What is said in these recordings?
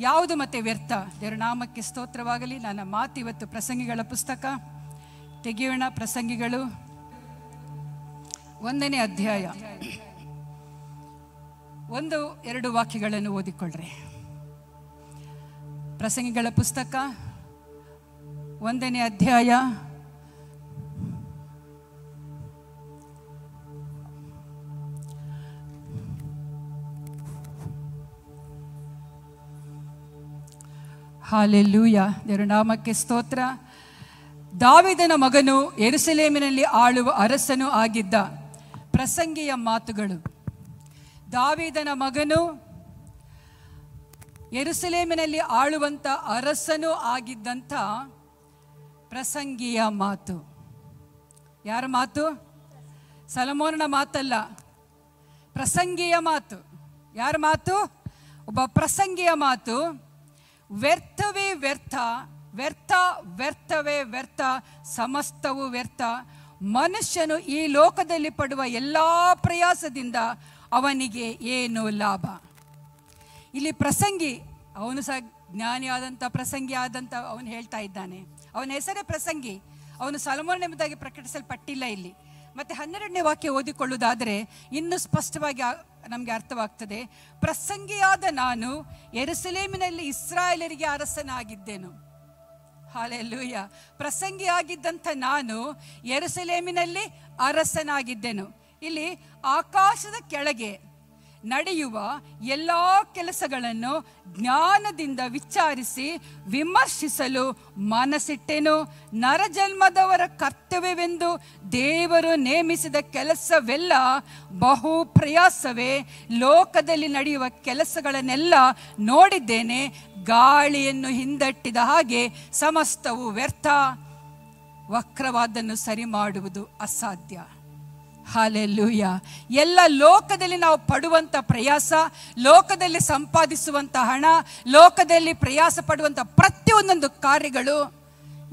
ಯಾವುದು ಮತ್ತೆ ವ್ಯರ್ಥ? ದೇವರ ನಾಮಕ್ಕೆ ಸ್ತೋತ್ರವಾಗಲಿ. ನನ್ನ ಮಾತು ಇವತ್ತು ಪ್ರಸಂಗಿಗಳ ಪುಸ್ತಕ ತೆಗೆಯೋಣ. ಪ್ರಸಂಗಿಗಳು 1ನೇ ಅಧ್ಯಾಯ 1-2 ವಾಕ್ಯಗಳನ್ನು ಓದಿಕೊಳ್ಳ್ರಿ. ಪ್ರಸಂಗಿಗಳ ಪುಸ್ತಕ 1ನೇ ಅಧ್ಯಾಯ 1. ಹಾಲೆಲೂಯ, ದೇವರ ನಾಮಕ್ಕೆ ಸ್ತೋತ್ರ. ದಾವೀದನ ಮಗನು, ಯೆರೂಸಲೇಮಿನಲ್ಲಿ ಆಳುವ ಅರಸನೂ ಆಗಿದ್ದ. ಪ್ರಸಂಗಿಯ ಮಾತುಗಳು. ದಾವೀದನ ಮಗನು, ಯೆರೂಸಲೇಮಿನಲ್ಲಿ ಆಳುವಂಥ ಅರಸನೂ ಆಗಿದ್ದಂಥ ಪ್ರಸಂಗಿಯ ಮಾತು. ಯಾರ ಮಾತು? ಸೊಲೊಮೋನನ ಮಾತಲ್ಲ, ಪ್ರಸಂಗಿಯ ಮಾತು. ಯಾರ ಮಾತು? ಒಬ್ಬ ಪ್ರಸಂಗಿಯ ಮಾತು. ವ್ಯರ್ಥವೇ ವ್ಯರ್ಥ, ವ್ಯರ್ಥ ವ್ಯರ್ಥವೇ ವ್ಯರ್ಥ, ಸಮಸ್ತವೂ ವ್ಯರ್ಥ. ಮನುಷ್ಯನು ಈ ಲೋಕದಲ್ಲಿ ಪಡುವ ಎಲ್ಲ ಪ್ರಯಾಸದಿಂದ ಅವನಿಗೆ ಏನು ಲಾಭ? ಇಲ್ಲಿ ಪ್ರಸಂಗಿ, ಅವನು ಸಹ ಜ್ಞಾನಿ ಆದಂಥ ಪ್ರಸಂಗಿ ಆದಂಥ ಅವನು ಹೇಳ್ತಾ ಇದ್ದಾನೆ. ಅವನ ಹೆಸರೇ ಪ್ರಸಂಗಿ. ಅವನು ಸೊಲೊಮೋನ ಎಂಬುದಾಗಿ ಪ್ರಕಟಿಸಲ್ಪಟ್ಟಿಲ್ಲ ಇಲ್ಲಿ. ಮತ್ತು 12ನೇ ವಾಕ್ಯ ಓದಿಕೊಳ್ಳುವುದಾದರೆ ಇನ್ನೂ ಸ್ಪಷ್ಟವಾಗಿ ನಮಗೆ ಅರ್ಥವಾಗ್ತದೆ. ಪ್ರಸಂಗಿಯಾದ ನಾನು ಯೆರೂಸಲೇಮಿನಲ್ಲಿ ಇಸ್ರಾಯೇಲರಿಗೆ ಅರಸನಾಗಿದ್ದೆನು. ಹಾಲೆಲೂಯ. ಪ್ರಸಂಗಿಯಾಗಿದ್ದಂಥ ನಾನು ಯೆರೂಸಲೇಮಿನಲ್ಲಿ ಅರಸನಾಗಿದ್ದೆನು. ಇಲ್ಲಿ ಆಕಾಶದ ಕೆಳಗೆ ನಡೆಯುವ ಎಲ್ಲ ಕೆಲಸಗಳನ್ನು ಜ್ಞಾನದಿಂದ ವಿಚಾರಿಸಿ ವಿಮರ್ಶಿಸಲು ಮನಸ್ಸಿಟ್ಟೆನು. ನರಜನ್ಮದವರ ಕರ್ತವ್ಯವೆಂದು ದೇವರು ನೇಮಿಸಿದ ಕೆಲಸವೆಲ್ಲ ಬಹು ಪ್ರಯಾಸವೇ. ಲೋಕದಲ್ಲಿ ನಡೆಯುವ ಕೆಲಸಗಳನ್ನೆಲ್ಲ ನೋಡಿದ್ದೇನೆ. ಗಾಳಿಯನ್ನು ಹಿಂದಟ್ಟಿದ ಹಾಗೆ ಸಮಸ್ತವು ವ್ಯರ್ಥ. ವಕ್ರವಾದನ್ನು ಸರಿ ಮಾಡುವುದು ಅಸಾಧ್ಯ. ಹಾಲೆಲೂಯ. ಎಲ್ಲ ಲೋಕದಲ್ಲಿ ನಾವು ಪಡುವಂಥ ಪ್ರಯಾಸ, ಲೋಕದಲ್ಲಿ ಸಂಪಾದಿಸುವಂಥ ಹಣ, ಲೋಕದಲ್ಲಿ ಪ್ರಯಾಸ ಪಡುವಂಥ ಪ್ರತಿಯೊಂದೊಂದು ಕಾರ್ಯಗಳು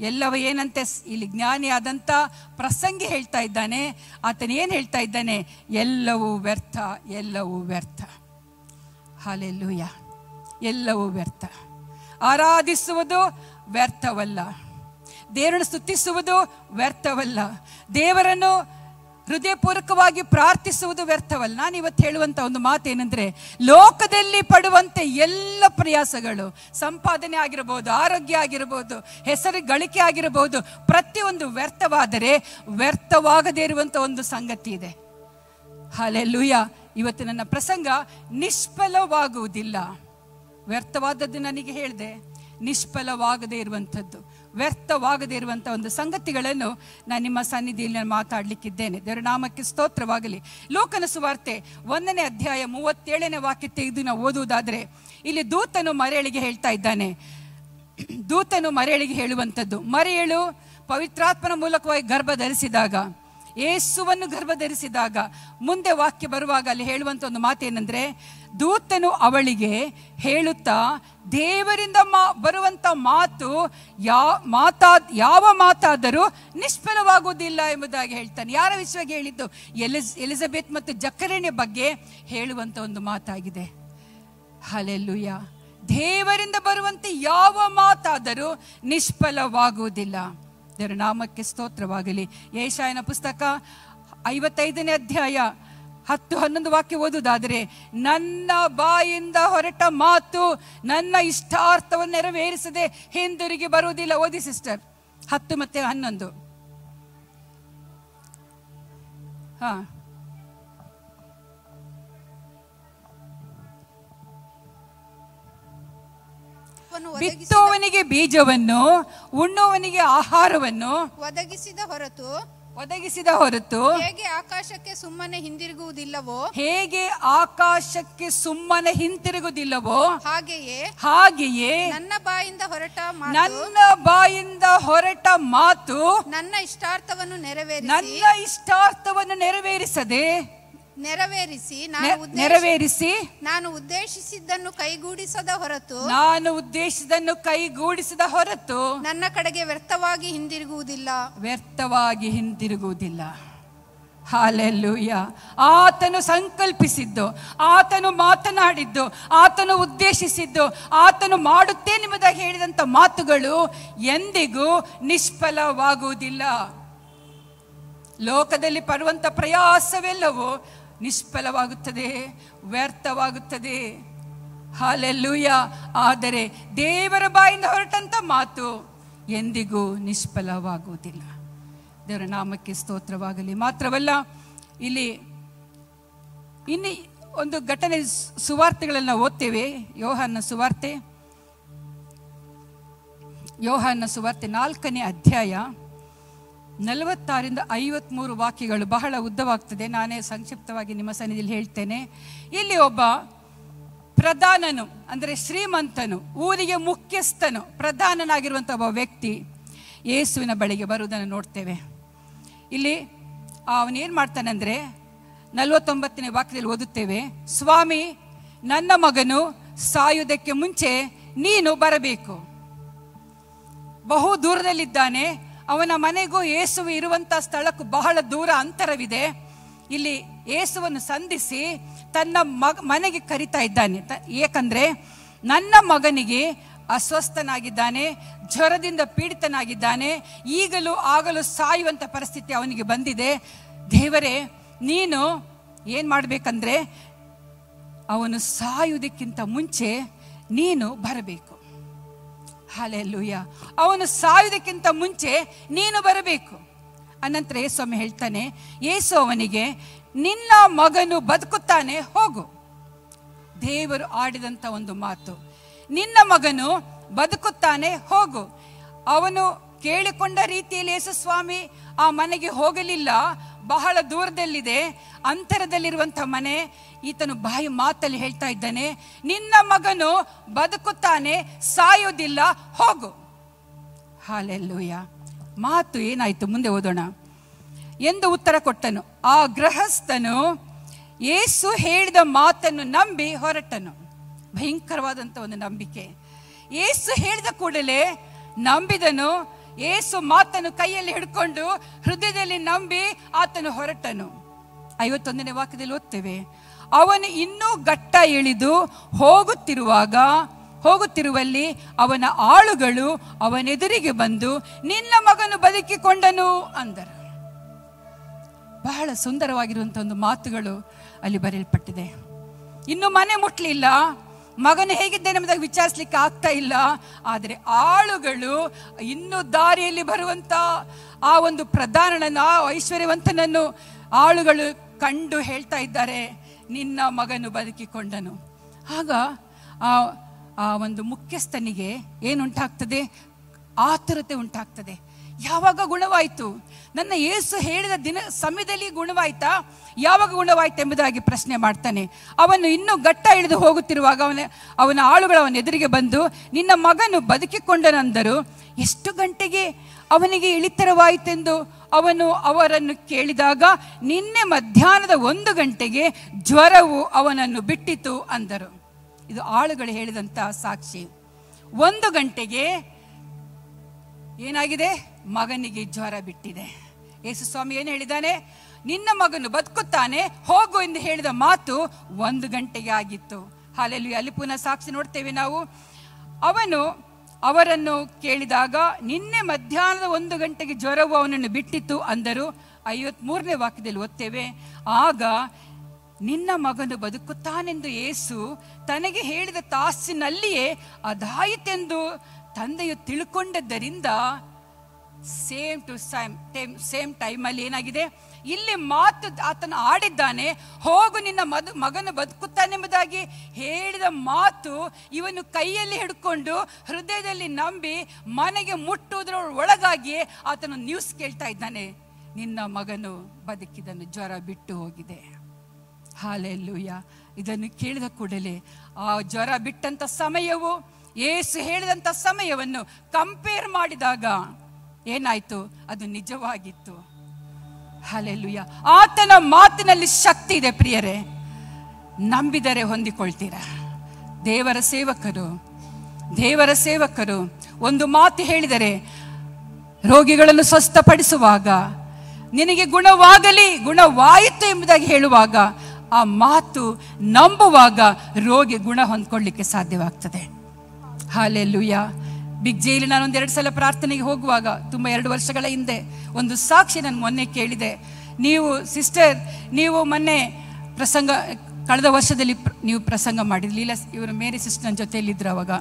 ಎಲ್ಲವೂ ಏನಂತೆ ಇಲ್ಲಿ ಜ್ಞಾನಿಯಾದಂಥ ಪ್ರಸಂಗಿ ಹೇಳ್ತಾ ಇದ್ದಾನೆ. ಆತನು ಏನು ಹೇಳ್ತಾ ಇದ್ದಾನೆ? ಎಲ್ಲವೂ ವ್ಯರ್ಥ, ಎಲ್ಲವೂ ವ್ಯರ್ಥ. ಹಾಲೆಲೂಯ. ಎಲ್ಲವೂ ವ್ಯರ್ಥ. ಆರಾಧಿಸುವುದು ವ್ಯರ್ಥವಲ್ಲ, ದೇವರನ್ನು ಸ್ತುತಿಸುವುದು ವ್ಯರ್ಥವಲ್ಲ, ದೇವರನ್ನು ಹೃದಯಪೂರ್ವಕವಾಗಿ ಪ್ರಾರ್ಥಿಸುವುದು ವ್ಯರ್ಥವಲ್ಲ. ನಾನು ಇವತ್ತು ಹೇಳುವಂಥ ಒಂದು ಮಾತೇನೆಂದರೆ, ಲೋಕದಲ್ಲಿ ಪಡುವಂತೆ ಎಲ್ಲ ಪ್ರಯಾಸಗಳು, ಸಂಪಾದನೆ ಆಗಿರಬಹುದು, ಆರೋಗ್ಯ ಆಗಿರಬಹುದು, ಹೆಸರು ಗಳಿಕೆ ಆಗಿರಬಹುದು, ಪ್ರತಿಯೊಂದು ವ್ಯರ್ಥವಾದರೆ ವ್ಯರ್ಥವಾಗದೇ ಇರುವಂಥ ಒಂದು ಸಂಗತಿ ಇದೆ. ಹಾಲೆಲೂಯ. ಇವತ್ತು ನನ್ನ ಪ್ರಸಂಗ ನಿಷ್ಫಲವಾಗುವುದಿಲ್ಲ. ವ್ಯರ್ಥವಾದದ್ದು ನನಗೆ ಹೇಳಿದೆ, ನಿಷ್ಫಲವಾಗದೇ ಇರುವಂಥದ್ದು, ವ್ಯರ್ಥವಾಗದೇ ಇರುವಂಥ ಒಂದು ಸಂಗತಿಗಳನ್ನು ನಾನು ನಿಮ್ಮ ಸನ್ನಿಧಿಯಲ್ಲಿ ಮಾತಾಡಲಿಕ್ಕಿದ್ದೇನೆ. ದೇವರ ನಾಮಕ್ಕೆ ಸ್ತೋತ್ರವಾಗಲಿ. ಲೋಕನ ಸುವಾರ್ತೆ 1ನೇ ಅಧ್ಯಾಯ 37ನೇ ವಾಕ್ಯ ತೆಗೆದು ನಾವು ಓದುವುದಾದರೆ, ಇಲ್ಲಿ ದೂತನು ಮರಿಯಳಿಗೆ ಹೇಳ್ತಾ ಇದ್ದಾನೆ. ದೂತನು ಮರಿಯಳಿಗೆ ಹೇಳುವಂಥದ್ದು, ಮರಿಯಳು ಪವಿತ್ರಾತ್ಮನ ಮೂಲಕವಾಗಿ ಗರ್ಭ ಧರಿಸಿದಾಗ, ಯೇಸುವನ್ನು ಗರ್ಭ ಧರಿಸಿದಾಗ, ಮುಂದೆ ವಾಕ್ಯ ಬರುವಾಗ ಅಲ್ಲಿ ಹೇಳುವಂಥ ಒಂದು ಮಾತೇನೆಂದರೆ, ದೂತನು ಅವಳಿಗೆ ಹೇಳುತ್ತಾ, ದೇವರಿಂದ ಬರುವಂಥ ಮಾತು ಯಾವ ಮಾತಾದರೂ ನಿಷ್ಫಲವಾಗುವುದಿಲ್ಲ ಎಂಬುದಾಗಿ ಹೇಳ್ತಾನೆ. ಯಾರ ವಿಷಯವಾಗಿ ಹೇಳಿದ್ದು? ಎಲಿಜಬೆತ್ ಮತ್ತು ಜಕರಣ್ಯ ಬಗ್ಗೆ ಹೇಳುವಂಥ ಒಂದು ಮಾತಾಗಿದೆ. ಹಲ್ಲೆಲೂಯಾ. ದೇವರಿಂದ ಬರುವಂತೆ ಯಾವ ಮಾತಾದರೂ ನಿಷ್ಫಲವಾಗುವುದಿಲ್ಲ. ದೇವರ ನಾಮಕ್ಕೆ ಸ್ತೋತ್ರವಾಗಲಿ. ಯೆಶಾಯನ ಪುಸ್ತಕ 55ನೇ ಅಧ್ಯಾಯ 10-11 ವಾಕ್ಯ ಓದುವುದಾದರೆ, ನನ್ನ ಬಾಯಿಂದ ಹೊರಟ ಮಾತು ನನ್ನ ಇಷ್ಟಾರ್ಥವನ್ನು ನೆರವೇರಿಸದೆ ಹಿಂದಿರುಗಿ ಬರುವುದಿಲ್ಲ. ಓದಿ ಸಿಸ್ಟರ್, 10 ಮತ್ತು 11. ಬಿತ್ತುವವನಿಗೆ ಬೀಜವನ್ನು, ಉಣ್ಣುವವನಿಗೆ ಆಹಾರವನ್ನು ಒದಗಿಸಿದ ಹೊರತು ಹೇಗೆ ಆಕಾಶಕ್ಕೆ ಸುಮ್ಮನೆ ಹಿಂದಿರುಗುವುದಿಲ್ಲವೋ ಹಾಗೆಯೇ ನನ್ನ ಬಾಯಿಂದ ಹೊರಟ ಮಾತು ನನ್ನ ಇಷ್ಟಾರ್ಥವನ್ನು ನೆರವೇರಿಸಿ ನಾನು ಉದ್ದೇಶಿಸಿದ್ದನ್ನು ಕೈಗೂಡಿಸದ ಹೊರತು ನನ್ನ ಕಡೆಗೆ ವ್ಯರ್ಥವಾಗಿ ಹಿಂದಿರುಗುವುದಿಲ್ಲ. ಹಲ್ಲೆಲೂಯ. ಆತನು ಸಂಕಲ್ಪಿಸಿದ್ದು, ಆತನು ಮಾತನಾಡಿದ್ದು, ಆತನು ಉದ್ದೇಶಿಸಿದ್ದು, ಆತನು ಮಾಡುತ್ತೇನೆ ಎಂಬುದಾಗಿ ಹೇಳಿದಂಥ ಮಾತುಗಳು ಎಂದಿಗೂ ನಿಷ್ಫಲವಾಗುವುದಿಲ್ಲ. ಲೋಕದಲ್ಲಿ ಪಡುವಂಥ ಪ್ರಯಾಸವೆಲ್ಲವೂ ನಿಷ್ಫಲವಾಗುತ್ತದೆ, ವ್ಯರ್ಥವಾಗುತ್ತದೆ. ಹಲ್ಲೆಲೂಯ. ಆದರೆ ದೇವರ ಬಾಯಿಂದ ಹೊರಟಂಥ ಮಾತು ಎಂದಿಗೂ ನಿಷ್ಫಲವಾಗುವುದಿಲ್ಲ. ದೇವರ ನಾಮಕ್ಕೆ ಸ್ತೋತ್ರವಾಗಲಿ. ಮಾತ್ರವಲ್ಲ, ಇಲ್ಲಿ ಇನ್ನು ಒಂದು ಘಟನೆ, ಸುವಾರ್ತೆಗಳನ್ನು ಓದ್ತೇವೆ. ಯೋಹಾನ ಸುವಾರ್ತೆ 4ನೇ ಅಧ್ಯಾಯ 46ರಿಂದ 53 ವಾಕ್ಯಗಳು. ಬಹಳ ಉದ್ದವಾಗ್ತದೆ, ನಾನೇ ಸಂಕ್ಷಿಪ್ತವಾಗಿ ನಿಮ್ಮ ಸನ್ನಿಧಿಯಲ್ಲಿ ಹೇಳ್ತೇನೆ. ಇಲ್ಲಿ ಒಬ್ಬ ಪ್ರಧಾನನು, ಅಂದರೆ ಶ್ರೀಮಂತನು, ಊರಿಗೆ ಮುಖ್ಯಸ್ಥನು, ಪ್ರಧಾನನಾಗಿರುವಂಥ ಒಬ್ಬ ವ್ಯಕ್ತಿ ಯೇಸುವಿನ ಬಳಿಗೆ ಬರುವುದನ್ನು ನೋಡ್ತೇವೆ. ಇಲ್ಲಿ ಅವನೇನು ಮಾಡ್ತಾನೆ ಅಂದರೆ 49ನೇ ವಾಕ್ಯದಲ್ಲಿ ಓದುತ್ತೇವೆ, ಸ್ವಾಮಿ, ನನ್ನ ಮಗನು ಸಾಯುವುದಕ್ಕೆ ಮುಂಚೆ ನೀನು ಬರಬೇಕು. ಬಹು ದೂರದಲ್ಲಿದ್ದಾನೆ. ಅವನ ಮನೆಗೂ ಯೇಸು ಇರುವಂಥ ಸ್ಥಳಕ್ಕೂ ಬಹಳ ದೂರ ಅಂತರವಿದೆ. ಇಲ್ಲಿ ಯೇಸುವನ್ನು ಸಂಧಿಸಿ ತನ್ನ ಮನೆಗೆ ಕರಿತಾ ಇದ್ದಾನೆ. ಏಕೆಂದರೆ ನನ್ನ ಮಗನಿಗೆ ಅಸ್ವಸ್ಥನಾಗಿದ್ದಾನೆ, ಜ್ವರದಿಂದ ಪೀಡಿತನಾಗಿದ್ದಾನೆ, ಈಗಲೂ ಆಗಲೂ ಸಾಯುವಂಥ ಪರಿಸ್ಥಿತಿ ಅವನಿಗೆ ಬಂದಿದೆ. ದೇವರೇ, ನೀನು ಏನು ಮಾಡಬೇಕಂದ್ರೆ ಅವನು ಸಾಯುವುದಕ್ಕಿಂತ ಮುಂಚೆ ನೀನು ಬರಬೇಕು. ಹಲ್ಲೆಲೂಯ. ಅವನು ಸಾಯುವುದಕ್ಕಿಂತ ಮುಂಚೆ ನೀನು ಬರಬೇಕು. ಅನಂತರ ಯೇಸು ಹೇಳ್ತಾನೆ, ಯೇಸು ಅವನಿಗೆ, ನಿನ್ನ ಮಗನು ಬದುಕುತ್ತಾನೆ, ಹೋಗು. ದೇವರು ಆಡಿದಂಥ ಒಂದು ಮಾತು, ನಿನ್ನ ಮಗನು ಬದುಕುತ್ತಾನೆ, ಹೋಗು. ಅವನು ಕೇಳಿಕೊಂಡ ರೀತಿಯಲ್ಲಿ ಯೇಸು ಸ್ವಾಮಿ ಆ ಮನೆಗೆ ಹೋಗಲಿಲ್ಲ. ಬಹಳ ದೂರದಲ್ಲಿದೆ, ಅಂತರದಲ್ಲಿರುವಂಥ ಮನೆ. ಈತನು ಬಾಯಿ ಮಾತಲ್ಲಿ ಹೇಳ್ತಾ ಇದ್ದಾನೆ, ನಿನ್ನ ಮಗನು ಬದುಕುತ್ತಾನೆ, ಸಾಯೋದಿಲ್ಲ, ಹೋಗು. ಹಲ್ಲೆಲೂಯ. ಮಾತು ಏನಾಯಿತು ಮುಂದೆ ಓದೋಣ. ಎಂದು ಉತ್ತರ ಕೊಟ್ಟನು. ಆ ಗೃಹಸ್ಥನು ಯೇಸು ಹೇಳಿದ ಮಾತನ್ನು ನಂಬಿ ಹೊರಟನು. ಭಯಂಕರವಾದಂಥ ಒಂದು ನಂಬಿಕೆ. ಯೇಸು ಹೇಳಿದ ಕೂಡಲೇ ನಂಬಿದನು. ಯೇಸು ಮಾತನ್ನು ಕೈಯಲ್ಲಿ ಹಿಡ್ಕೊಂಡು ಹೃದಯದಲ್ಲಿ ನಂಬಿ ಆತನು ಹೊರಟನು. 51ನೇ ವಾಕ್ಯದಲ್ಲಿ ಓದ್ತೇವೆ, ಅವನು ಇನ್ನೂ ಗಟ್ಟ ಇಳಿದು ಹೋಗುತ್ತಿರುವಲ್ಲಿ ಅವನ ಆಳುಗಳು ಅವನೆದುರಿಗೆ ಬಂದು, ನಿನ್ನ ಮಗನು ಬದುಕಿಕೊಂಡನು ಅಂದರು. ಬಹಳ ಸುಂದರವಾಗಿರುವಂಥ ಒಂದು ಮಾತುಗಳು ಅಲ್ಲಿ ಬರೆಯಲ್ಪಟ್ಟಿದೆ. ಇನ್ನು ಮನೆ ಮುಟ್ಲಿಲ್ಲ, ಮಗನು ಹೇಗಿದ್ದೇನೆ ಎಂಬುದಾಗಿ ವಿಚಾರಿಸಲಿಕ್ಕೆ ಆಗ್ತಾ ಇಲ್ಲ. ಆದರೆ ಆಳುಗಳು ಇನ್ನು ದಾರಿಯಲ್ಲಿ ಬರುವಂಥ ಆ ಒಂದು ಪ್ರಧಾನನನ್ನು, ಆ ಐಶ್ವರ್ಯವಂತನನ್ನು ಆಳುಗಳು ಕಂಡು ಹೇಳ್ತಾ ಇದ್ದಾರೆ, ನಿನ್ನ ಮಗನು ಬದುಕಿಕೊಂಡನು. ಆಗ ಆ ಒಂದು ಮುಖ್ಯಸ್ಥನಿಗೆ ಏನುಂಟಾಗ್ತದೆ? ಆತುರತೆ ಉಂಟಾಗ್ತದೆ. ಯಾವಾಗ ಗುಣವಾಯಿತು? ನನ್ನ ಯೇಸು ಹೇಳಿದ ಸಮಯದಲ್ಲಿ ಗುಣವಾಯ್ತಾ? ಯಾವಾಗ ಗುಣವಾಯ್ತು ಎಂಬುದಾಗಿ ಪ್ರಶ್ನೆ ಮಾಡ್ತಾನೆ. ಅವನು ಇನ್ನೂ ಗಟ್ಟ ಇಳಿದು ಹೋಗುತ್ತಿರುವಾಗ ಅವನ ಆಳುಗಳು ಅವನ ಎದುರಿಗೆ ಬಂದು, ನಿನ್ನ ಮಗನು ಬದುಕಿಕೊಂಡನೆಂದರು. ಎಷ್ಟು ಗಂಟೆಗೆ ಅವನಿಗೆ ಇಳಿತರವಾಯಿತೆಂದು ಅವರನ್ನು ಕೇಳಿದಾಗ, ನಿನ್ನೆ ಮಧ್ಯಾಹ್ನದ 1 ಗಂಟೆಗೆ ಜ್ವರವು ಅವನನ್ನು ಬಿಟ್ಟಿತು ಅಂದರು. ಇದು ಆಳುಗಳು ಹೇಳಿದಂಥ ಸಾಕ್ಷಿ. 1 ಗಂಟೆಗೆ ಏನಾಗಿದೆ? ಮಗನಿಗೆ ಜ್ವರ ಬಿಟ್ಟಿದೆ. ಯೇಸು ಸ್ವಾಮಿ ಏನು ಹೇಳಿದ್ದಾನೆ? ನಿನ್ನ ಮಗನು ಬದುಕುತ್ತಾನೆ, ಹೋಗು ಎಂದು ಹೇಳಿದ ಮಾತು 1 ಗಂಟೆಗೆ ಆಗಿತ್ತು. ಹಲ್ಲೆಲೂಯಾ. ಅಲ್ಲಿ ಪುನಃ ಸಾಕ್ಷಿ ನೋಡ್ತೇವೆ ನಾವು. ಅವರನ್ನು ಕೇಳಿದಾಗ, ನಿನ್ನೆ ಮಧ್ಯಾಹ್ನದ 1 ಗಂಟೆಗೆ ಜ್ವರವು ಅವನನ್ನು ಬಿಟ್ಟಿತ್ತು ಅಂದರು. 53ನೇ ವಾಕ್ಯದಲ್ಲಿ ಓದ್ತೇವೆ, ಆಗ ನಿನ್ನ ಮಗನು ಬದುಕುತ್ತಾನೆಂದು ಯೇಸು ತನಗೆ ಹೇಳಿದ ತಾಸಿನಲ್ಲಿಯೇ ಅದಾಯಿತೆಂದು ತಂದೆಯು ತಿಳ್ಕೊಂಡದ್ದರಿಂದ ಸೇಮ್ ಟೈಮಲ್ಲಿ ಏನಾಗಿದೆ? ಇಲ್ಲಿ ಮಾತು ಆತನು ಆಡಿದ್ದಾನೆ, ಹೋಗು ನಿನ್ನ ಮಗನು ಬದುಕುತ್ತಾನೆಂಬುದಾಗಿ ಹೇಳಿದ ಮಾತು ಇವನು ಕೈಯಲ್ಲಿ ಹಿಡ್ಕೊಂಡು ಹೃದಯದಲ್ಲಿ ನಂಬಿ ಮನೆಗೆ ಮುಟ್ಟುವುದರ ಒಳಗಾಗಿಯೇ ಆತನು ನ್ಯೂಸ್ ಕೇಳ್ತಾ ಇದ್ದಾನೆ, ನಿನ್ನ ಮಗನು ಬದುಕಿದನು, ಜ್ವರ ಬಿಟ್ಟು ಹೋಗಿದೆ. ಹಲ್ಲೆಲೂಯಾ. ಇದನ್ನು ಕೇಳಿದ ಕೂಡಲೇ ಆ ಜ್ವರ ಬಿಟ್ಟಂತ ಸಮಯವು ಯೇಸು ಹೇಳಿದಂಥ ಸಮಯವನ್ನು ಕಂಪೇರ್ ಮಾಡಿದಾಗ ಏನಾಯ್ತು? ಅದು ನಿಜವಾಗಿತ್ತು. ಹಲ್ಲೆಲೂಯಾ. ಆತನ ಮಾತಿನಲ್ಲಿ ಶಕ್ತಿ ಇದೆ ಪ್ರಿಯರೇ. ನಂಬಿದರೆ ಹೊಂದಿಕೊಳ್ತೀರಾ. ದೇವರ ಸೇವಕರು ಒಂದು ಮಾತು ಹೇಳಿದರೆ ರೋಗಿಗಳನ್ನು ಸ್ವಸ್ಥಪಡಿಸುವಾಗ, ನಿನಗೆ ಗುಣವಾಗಲಿ, ಗುಣವಾಯಿತು ಎಂಬುದಾಗಿ ಹೇಳುವಾಗ, ಆ ಮಾತು ನಂಬುವಾಗ ರೋಗಿ ಗುಣ ಹೊಂದ್ಕೊಳ್ಳಿಕ್ಕೆ ಸಾಧ್ಯವಾಗ್ತದೆ. ಹಾಲೆಲೂಯಾ. ಬಿಗ್ ಜೈಲಿ ನಾನೊಂದು 2 ಸಲ ಪ್ರಾರ್ಥನೆಗೆ ಹೋಗುವಾಗ, ತುಂಬ 2 ವರ್ಷಗಳ ಹಿಂದೆ ಒಂದು ಸಾಕ್ಷಿ ನಾನು ಮೊನ್ನೆ ಕೇಳಿದೆ. ನೀವು ಸಿಸ್ಟರ್, ನೀವು ಮೊನ್ನೆ ಕಳೆದ ವರ್ಷದಲ್ಲಿ ನೀವು ಪ್ರಸಂಗ ಮಾಡಿದ್ರಿ. ಲೀಲಾ ಇವರು ಮೇರಿ ಸಿಸ್ಟರ್ ನನ್ನ ಜೊತೆಯಲ್ಲಿದ್ದರು. ಅವಾಗ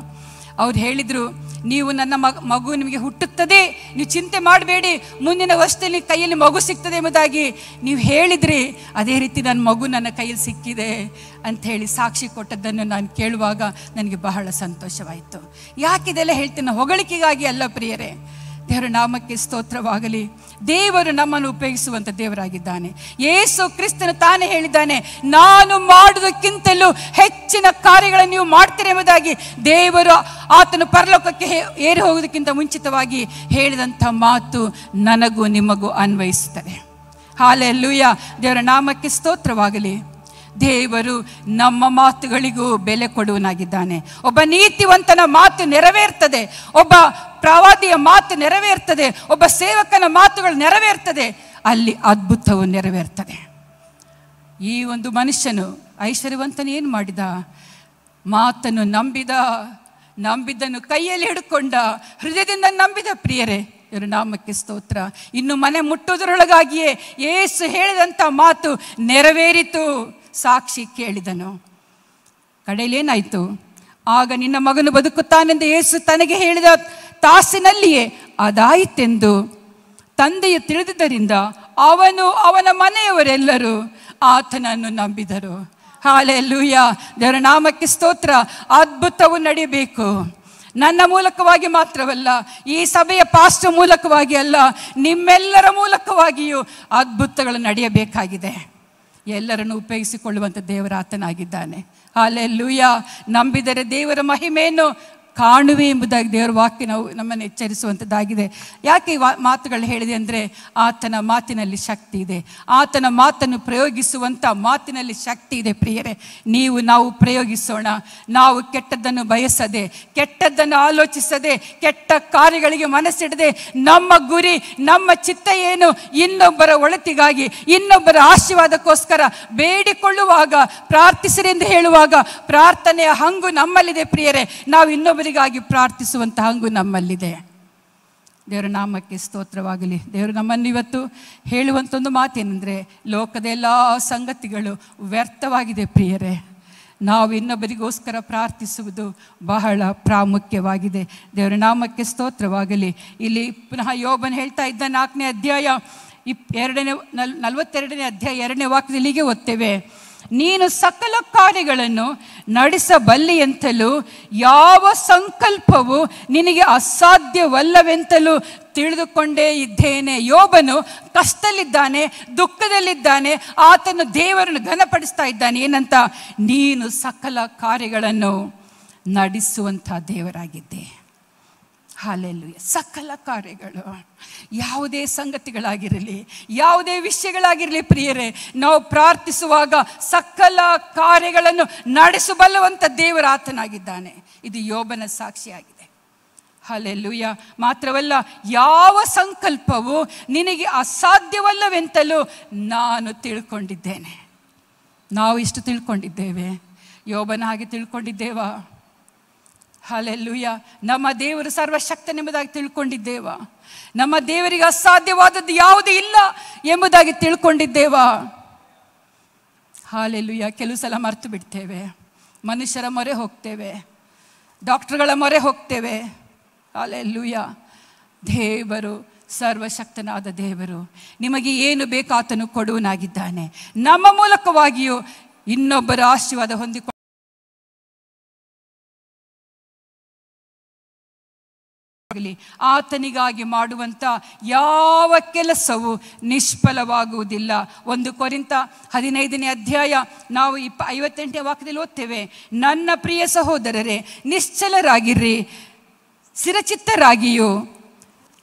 ಅವ್ರು ಹೇಳಿದರು, ನೀವು ನನ್ನ ಮಗು ನಿಮಗೆ ಹುಟ್ಟುತ್ತದೆ, ನೀವು ಚಿಂತೆ ಮಾಡಬೇಡಿ, ಮುಂದಿನ ವರ್ಷದಲ್ಲಿ ಕೈಯಲ್ಲಿ ಮಗು ಸಿಗ್ತದೆ ಎಂಬುದಾಗಿ ನೀವು ಹೇಳಿದ್ರಿ. ಅದೇ ರೀತಿ ನನ್ನ ಮಗು ನನ್ನ ಕೈಯಲ್ಲಿ ಸಿಕ್ಕಿದೆ ಅಂಥೇಳಿ ಸಾಕ್ಷಿ ಕೊಟ್ಟದ್ದನ್ನು ನಾನು ಕೇಳುವಾಗ ನನಗೆ ಬಹಳ ಸಂತೋಷವಾಯಿತು. ಯಾಕಿದೆಲ್ಲ ಹೇಳ್ತೇನೆ? ಹೊಗಳಿಕೆಗಾಗಿ ಅಲ್ಲ ಪ್ರಿಯರೇ. ದೇವರ ನಾಮಕ್ಕೆ ಸ್ತೋತ್ರವಾಗಲಿ. ದೇವರು ನಮ್ಮನ್ನು ಉಪಯೋಗಿಸುವಂಥ ದೇವರಾಗಿದ್ದಾನೆ. ಯೇಸು ಕ್ರಿಸ್ತನು ತಾನೇ ಹೇಳಿದ್ದಾನೆ, ನಾನು ಮಾಡುವುದಕ್ಕಿಂತಲೂ ಹೆಚ್ಚಿನ ಕಾರ್ಯಗಳನ್ನು ನೀವು ಮಾಡ್ತೀರಿ ಎಂಬುದಾಗಿ ದೇವರು ಆತನು ಪರಲೋಕಕ್ಕೆ ಏರಿ ಹೋಗುವುದಕ್ಕಿಂತ ಮುಂಚಿತವಾಗಿ ಹೇಳಿದಂಥ ಮಾತು ನನಗೂ ನಿಮಗೂ ಅನ್ವಯಿಸುತ್ತದೆ. ಹಾಲೆಲೂಯಾ. ದೇವರ ನಾಮಕ್ಕೆ ಸ್ತೋತ್ರವಾಗಲಿ. ದೇವರು ನಮ್ಮ ಮಾತುಗಳಿಗೂ ಬೆಲೆ ಕೊಡುವನಾಗಿದ್ದಾನೆ. ಒಬ್ಬ ನೀತಿವಂತನ ಮಾತು ನೆರವೇರ್ತದೆ, ಒಬ್ಬ ಪ್ರವಾದಿಯ ಮಾತು ನೆರವೇರ್ತದೆ, ಒಬ್ಬ ಸೇವಕನ ಮಾತುಗಳು ನೆರವೇರ್ತದೆ, ಅಲ್ಲಿ ಅದ್ಭುತವು ನೆರವೇರ್ತದೆ. ಈ ಒಂದು ಮನುಷ್ಯನು ಐಶ್ವರ್ಯವಂತನು ಏನು ಮಾಡಿದ? ಮಾತನ್ನು ನಂಬಿದ್ದನ್ನು ಕೈಯಲ್ಲಿ ಹಿಡ್ಕೊಂಡ, ಹೃದಯದಿಂದ ನಂಬಿದ ಪ್ರಿಯರೇ. ಇವರ ನಾಮಕ್ಕೆ ಸ್ತೋತ್ರ. ಇನ್ನು ಮನೆ ಮುಟ್ಟುವುದರೊಳಗಾಗಿಯೇ ಯೇಸು ಹೇಳಿದಂಥ ಮಾತು ನೆರವೇರಿತು. ಸಾಕ್ಷಿ ಕೇಳಿದನು. ಕಡೆಯಲ್ಲೇನಾಯಿತು? ಆಗ ನಿನ್ನ ಮಗನು ಬದುಕುತ್ತಾನೆಂದು ಯೇಸು ತನಗೆ ಹೇಳಿದ ತಾಸಿನಲ್ಲಿಯೇ ಅದಾಯಿತೆಂದು ತಂದೆಯು ತಿಳಿದಿದ್ದರಿಂದ ಅವನು ಅವನ ಮನೆಯವರೆಲ್ಲರೂ ಆತನನ್ನು ನಂಬಿದರು. ಹಾಲೆಲೂಯಾ. ದೇವರ ನಾಮಕ್ಕೆ ಸ್ತೋತ್ರ. ಅದ್ಭುತವು ನಡೆಯಬೇಕು. ನನ್ನ ಮೂಲಕವಾಗಿ ಮಾತ್ರವಲ್ಲ, ಈ ಸಭೆಯ ಪಾಸ್ಟರ್ ಮೂಲಕವಾಗಿ ಅಲ್ಲ, ನಿಮ್ಮೆಲ್ಲರ ಮೂಲಕವಾಗಿಯೂ ಅದ್ಭುತಗಳು ನಡೆಯಬೇಕಾಗಿದೆ. ಎಲ್ಲರನ್ನು ಉಪಯೋಗಿಸಿಕೊಳ್ಳುವಂಥ ದೇವರ ಆತನಾಗಿದ್ದಾನೆ. ಹಾಲೆಲೂಯಾ. ನಂಬಿದರೆ ದೇವರ ಮಹಿಮೆಯನ್ನು ಕಾಣುವೆ ಎಂಬುದಾಗಿ ದೇವರ ವಾಕ್ಯ ನಮ್ಮನ್ನು ಎಚ್ಚರಿಸುವಂಥದ್ದಾಗಿದೆ. ಯಾಕೆ ಈ ಮಾತುಗಳು ಹೇಳಿದೆ ಅಂದರೆ, ಆತನ ಮಾತಿನಲ್ಲಿ ಶಕ್ತಿ ಇದೆ. ಆತನ ಮಾತನ್ನು ಪ್ರಯೋಗಿಸುವಂಥ ಮಾತಿನಲ್ಲಿ ಶಕ್ತಿ ಇದೆ ಪ್ರಿಯರೇ. ನಾವು ಪ್ರಯೋಗಿಸೋಣ. ನಾವು ಕೆಟ್ಟದ್ದನ್ನು ಬಯಸದೆ, ಕೆಟ್ಟದ್ದನ್ನು ಆಲೋಚಿಸದೆ, ಕೆಟ್ಟ ಕಾರ್ಯಗಳಿಗೆ ಮನಸ್ಸಿಡದೆ, ನಮ್ಮ ಗುರಿ, ನಮ್ಮ ಚಿತ್ತ ಏನು? ಇನ್ನೊಬ್ಬರ ಒಳಿತಿಗಾಗಿ, ಇನ್ನೊಬ್ಬರ ಆಶೀರ್ವಾದಕ್ಕೋಸ್ಕರ ಬೇಡಿಕೊಳ್ಳುವಾಗ, ಪ್ರಾರ್ಥಿಸಿರಿ ಎಂದು ಹೇಳುವಾಗ ಪ್ರಾರ್ಥನೆಯ ಹಂಗು ನಮ್ಮಲ್ಲಿದೆ ಪ್ರಿಯರೇ. ನಾವು ಇನ್ನೊಬ್ಬರಿಗಾಗಿ ಪ್ರಾರ್ಥಿಸುವಂಥ ಹಂಗು ನಮ್ಮಲ್ಲಿದೆ. ದೇವರ ನಾಮಕ್ಕೆ ಸ್ತೋತ್ರವಾಗಲಿ. ದೇವರು ನಮ್ಮನ್ನು ಇವತ್ತು ಹೇಳುವಂಥ ಒಂದು ಮಾತೇನೆಂದರೆ, ಲೋಕದ ಎಲ್ಲ ಸಂಗತಿಗಳು ವ್ಯರ್ಥವಾಗಿದೆ ಪ್ರಿಯರೇ. ನಾವು ಇನ್ನೊಬ್ಬರಿಗೋಸ್ಕರ ಪ್ರಾರ್ಥಿಸುವುದು ಬಹಳ ಪ್ರಾಮುಖ್ಯವಾಗಿದೆ. ದೇವರ ನಾಮಕ್ಕೆ ಸ್ತೋತ್ರವಾಗಲಿ. ಇಲ್ಲಿ ಪುನಃ ಯೋಬನು ಹೇಳ್ತಾ ಇದ್ದ 4ನೇ ಅಧ್ಯಾಯ 42ನೇ ಅಧ್ಯಾಯ 2ನೇ ವಾಕ್ಯದಲ್ಲಿ ಹೀಗೆ ಓದ್ತೇವೆ, ನೀನು ಸಕಲ ಕಾರ್ಯಗಳನ್ನು ನಡೆಸಬಲ್ಲೆಯೆಂತಲೂ ಯಾವ ಸಂಕಲ್ಪವು ನಿನಗೆ ಅಸಾಧ್ಯವಲ್ಲವೆಂತಲೂ ತಿಳಿದುಕೊಂಡೇ ಇದ್ದೇನೆ. ಯೋಬನು ಕಷ್ಟದಲ್ಲಿದ್ದಾನೆ, ದುಃಖದಲ್ಲಿದ್ದಾನೆ. ಆತನು ದೇವರನ್ನು ಘನಪಡಿಸ್ತಾ ಇದ್ದಾನೆ. ಏನಂತ? ನೀನು ಸಕಲ ಕಾರ್ಯಗಳನ್ನು ನಡೆಸುವಂಥ ದೇವರಾಗಿದ್ದೆ. ಹಾಲೆಲೂಯಾ. ಸಕಲ ಕಾರ್ಯಗಳು, ಯಾವುದೇ ಸಂಗತಿಗಳಾಗಿರಲಿ, ಯಾವುದೇ ವಿಷಯಗಳಾಗಿರಲಿ ಪ್ರಿಯರೇ, ನಾವು ಪ್ರಾರ್ಥಿಸುವಾಗ ಸಕಲ ಕಾರ್ಯಗಳನ್ನು ನಡೆಸಬಲ್ಲುವಂಥ ದೇವರ ಆತನಾಗಿದ್ದಾನೆ. ಇದು ಯೋಬನ ಸಾಕ್ಷಿಯಾಗಿದೆ. ಹಾಲೆಲೂಯಾ. ಮಾತ್ರವಲ್ಲ, ಯಾವ ಸಂಕಲ್ಪವು ನಿನಗೆ ಅಸಾಧ್ಯವಲ್ಲವೆಂತಲೂ ನಾನು ತಿಳ್ಕೊಂಡಿದ್ದೇನೆ. ನಾವು ಇಷ್ಟು ತಿಳ್ಕೊಂಡಿದ್ದೇವೆ? ಯೋಬನ ಹಾಗೆ ತಿಳ್ಕೊಂಡಿದ್ದೇವಾ? ಹಾಲೆಲೂಯಾ. ನಮ್ಮ ದೇವರು ಸರ್ವಶಕ್ತನೆಂಬುದಾಗಿ ತಿಳ್ಕೊಂಡಿದ್ದೇವಾ? ನಮ್ಮ ದೇವರಿಗೆ ಅಸಾಧ್ಯವಾದದ್ದು ಯಾವುದೂ ಇಲ್ಲ ಎಂಬುದಾಗಿ ತಿಳ್ಕೊಂಡಿದ್ದೇವಾ? ಹಾಲೆಲೂಯಾ. ಕೆಲವು ಸಲ ಮರೆತು ಬಿಡ್ತೇವೆ. ಮನುಷ್ಯರ ಮೊರೆ ಹೋಗ್ತೇವೆ, ಡಾಕ್ಟರ್ಗಳ ಮೊರೆ ಹೋಗ್ತೇವೆ. ಹಾಲೆಲೂಯಾ. ದೇವರು ಸರ್ವಶಕ್ತನಾದ ದೇವರು. ನಿಮಗೆ ಏನು ಬೇಕೋ ಆತನು ಕೊಡುವನಾಗಿದ್ದಾನೆ. ನಮ್ಮ ಮೂಲಕವಾಗಿಯೂ ಇನ್ನೊಬ್ಬರ ಆಶೀರ್ವಾದ ಹೊಂದಿಕೊಂಡು ಆತನಿಗಾಗಿ ಮಾಡುವಂಥ ಯಾವ ಕೆಲಸವೂ ನಿಷ್ಫಲವಾಗುವುದಿಲ್ಲ. 1 ಕೊರಿಂಥ 15ನೇ ಅಧ್ಯಾಯ ನಾವು 58ನೇ ವಾಕ್ಯದಲ್ಲಿ ಓದ್ತೇವೆ, ನನ್ನ ಪ್ರಿಯ ಸಹೋದರರೇ, ನಿಶ್ಚಲರಾಗಿರ್ರಿ, ಸ್ಥಿರಚಿತ್ತರಾಗಿಯೂ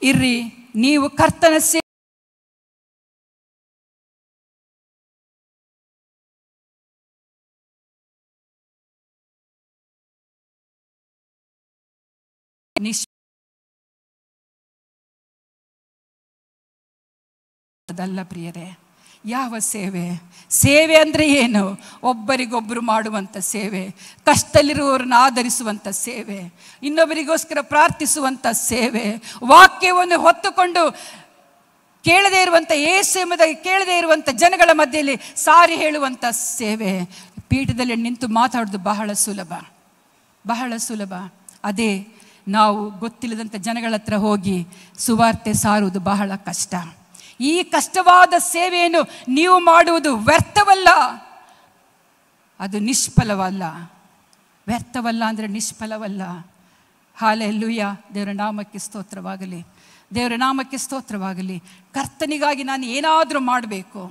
ಇರ್ರಿ. ನೀವು ಕರ್ತನ ಮಾಡುವಂಥದ್ದಲ್ಲ ಪ್ರಿಯರೇ. ಯಾವ ಸೇವೆ? ಸೇವೆ ಅಂದರೆ ಏನು? ಒಬ್ಬರಿಗೊಬ್ಬರು ಮಾಡುವಂಥ ಸೇವೆ, ಕಷ್ಟದಲ್ಲಿರುವವರನ್ನು ಆಧರಿಸುವಂಥ ಸೇವೆ, ಇನ್ನೊಬ್ಬರಿಗೋಸ್ಕರ ಪ್ರಾರ್ಥಿಸುವಂಥ ಸೇವೆ, ವಾಕ್ಯವನ್ನು ಹೊತ್ತುಕೊಂಡು ಕೇಳದೇ ಇರುವಂಥ ಯೇಸು ಎಂಬುದಾಗಿ ಕೇಳದೇ ಇರುವಂಥ ಜನಗಳ ಮಧ್ಯೆಯಲ್ಲಿ ಸಾರಿ ಹೇಳುವಂಥ ಸೇವೆ. ಪೀಠದಲ್ಲಿ ನಿಂತು ಮಾತಾಡೋದು ಬಹಳ ಸುಲಭ, ಬಹಳ ಸುಲಭ. ಅದೇ ನಾವು ಗೊತ್ತಿಲ್ಲದಂಥ ಜನಗಳ ಹತ್ರ ಹೋಗಿ ಸುವಾರ್ತೆ ಸಾರುವುದು ಬಹಳ ಕಷ್ಟ. ಈ ಕಷ್ಟವಾದ ಸೇವೆಯನ್ನು ನೀವು ಮಾಡುವುದು ವ್ಯರ್ಥವಲ್ಲ, ಅದು ನಿಷ್ಫಲವಲ್ಲ. ವ್ಯರ್ಥವಲ್ಲ ಅಂದರೆ ನಿಷ್ಫಲವಲ್ಲ. ಹಲ್ಲೆಲೂಯಾ. ದೇವರ ನಾಮಕ್ಕೆ ಸ್ತೋತ್ರವಾಗಲಿ, ದೇವರ ನಾಮಕ್ಕೆ ಸ್ತೋತ್ರವಾಗಲಿ. ಕರ್ತನಿಗಾಗಿ ನಾನು ಏನಾದರೂ ಮಾಡಬೇಕು,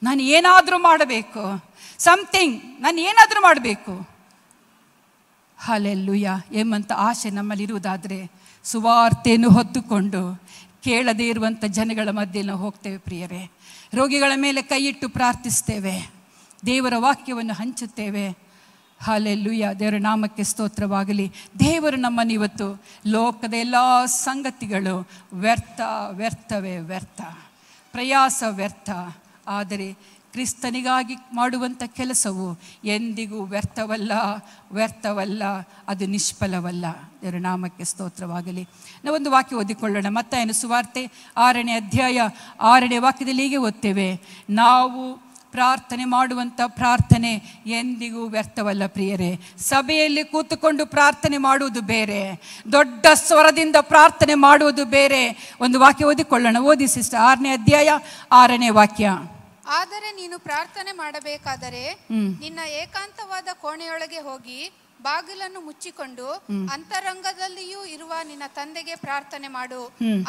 ನಾನು ಏನಾದರೂ ಮಾಡಬೇಕು, ಸಮಥಿಂಗ್, ನಾನು ಏನಾದರೂ ಮಾಡಬೇಕು, ಹಲ್ಲೆಲೂಯಾ ಎಂಬಂಥ ಆಸೆ ನಮ್ಮಲ್ಲಿರುವುದಾದರೆ ಸುವಾರ್ತೆಯನ್ನು ಹೊತ್ತುಕೊಂಡು ಕೇಳದೇ ಇರುವಂಥ ಜನಗಳ ಮಧ್ಯೆ ನಾವು ಹೋಗ್ತೇವೆ ಪ್ರಿಯರೇ. ರೋಗಿಗಳ ಮೇಲೆ ಕೈ ಇಟ್ಟು ಪ್ರಾರ್ಥಿಸ್ತೇವೆ, ದೇವರ ವಾಕ್ಯವನ್ನು ಹಂಚುತ್ತೇವೆ. ಹಲ್ಲೆಲೂಯಾ. ದೇವರ ನಾಮಕ್ಕೆ ಸ್ತೋತ್ರವಾಗಲಿ. ದೇವರು ನಮ್ಮನ್ನು ಇವತ್ತು ಲೋಕದ ಎಲ್ಲ ಸಂಗತಿಗಳು ವ್ಯರ್ಥ, ವ್ಯರ್ಥವೇ ವ್ಯರ್ಥ, ಪ್ರಯಾಸ ವ್ಯರ್ಥ. ಆದರೆ ಕ್ರಿಸ್ತನಿಗಾಗಿ ಮಾಡುವಂಥ ಕೆಲಸವು ಎಂದಿಗೂ ವ್ಯರ್ಥವಲ್ಲ, ವ್ಯರ್ಥವಲ್ಲ, ಅದು ನಿಷ್ಫಲವಲ್ಲ. ದೇವರ ನಾಮಕ್ಕೆ ಸ್ತೋತ್ರವಾಗಲಿ. ನಾವೊಂದು ವಾಕ್ಯ ಓದಿಕೊಳ್ಳೋಣ. ಮತ್ತಾಯನ ಸುವಾರ್ತೆ 6ನೇ ಅಧ್ಯಾಯ 6ನೇ ವಾಕ್ಯದಲ್ಲಿ ಹೀಗೆ ಓದ್ತೇವೆ, ನಾವು ಪ್ರಾರ್ಥನೆ ಮಾಡುವಂಥ ಪ್ರಾರ್ಥನೆ ಎಂದಿಗೂ ವ್ಯರ್ಥವಲ್ಲ ಪ್ರಿಯರೇ. ಸಭೆಯಲ್ಲಿ ಕೂತುಕೊಂಡು ಪ್ರಾರ್ಥನೆ ಮಾಡುವುದು ಬೇರೆ, ದೊಡ್ಡ ಸ್ವರದಿಂದ ಪ್ರಾರ್ಥನೆ ಮಾಡುವುದು ಬೇರೆ. ಒಂದು ವಾಕ್ಯ ಓದಿಕೊಳ್ಳೋಣ. ಓದಿ ಸಿಸ್ಟರ್. 6ನೇ ಅಧ್ಯಾಯ 6ನೇ ವಾಕ್ಯ. ಆದರೆ ನೀನು ಪ್ರಾರ್ಥನೆ ಮಾಡಬೇಕಾದರೆ ನಿನ್ನ ಏಕಾಂತವಾದ ಕೋಣೆಯೊಳಗೆ ಹೋಗಿ ಬಾಗಿಲನ್ನು ಮುಚ್ಚಿಕೊಂಡು ಅಂತರಂಗದಲ್ಲಿಯೂ ಇರುವ ನಿನ್ನ ತಂದೆಗೆ ಪ್ರಾರ್ಥನೆ ಮಾಡು.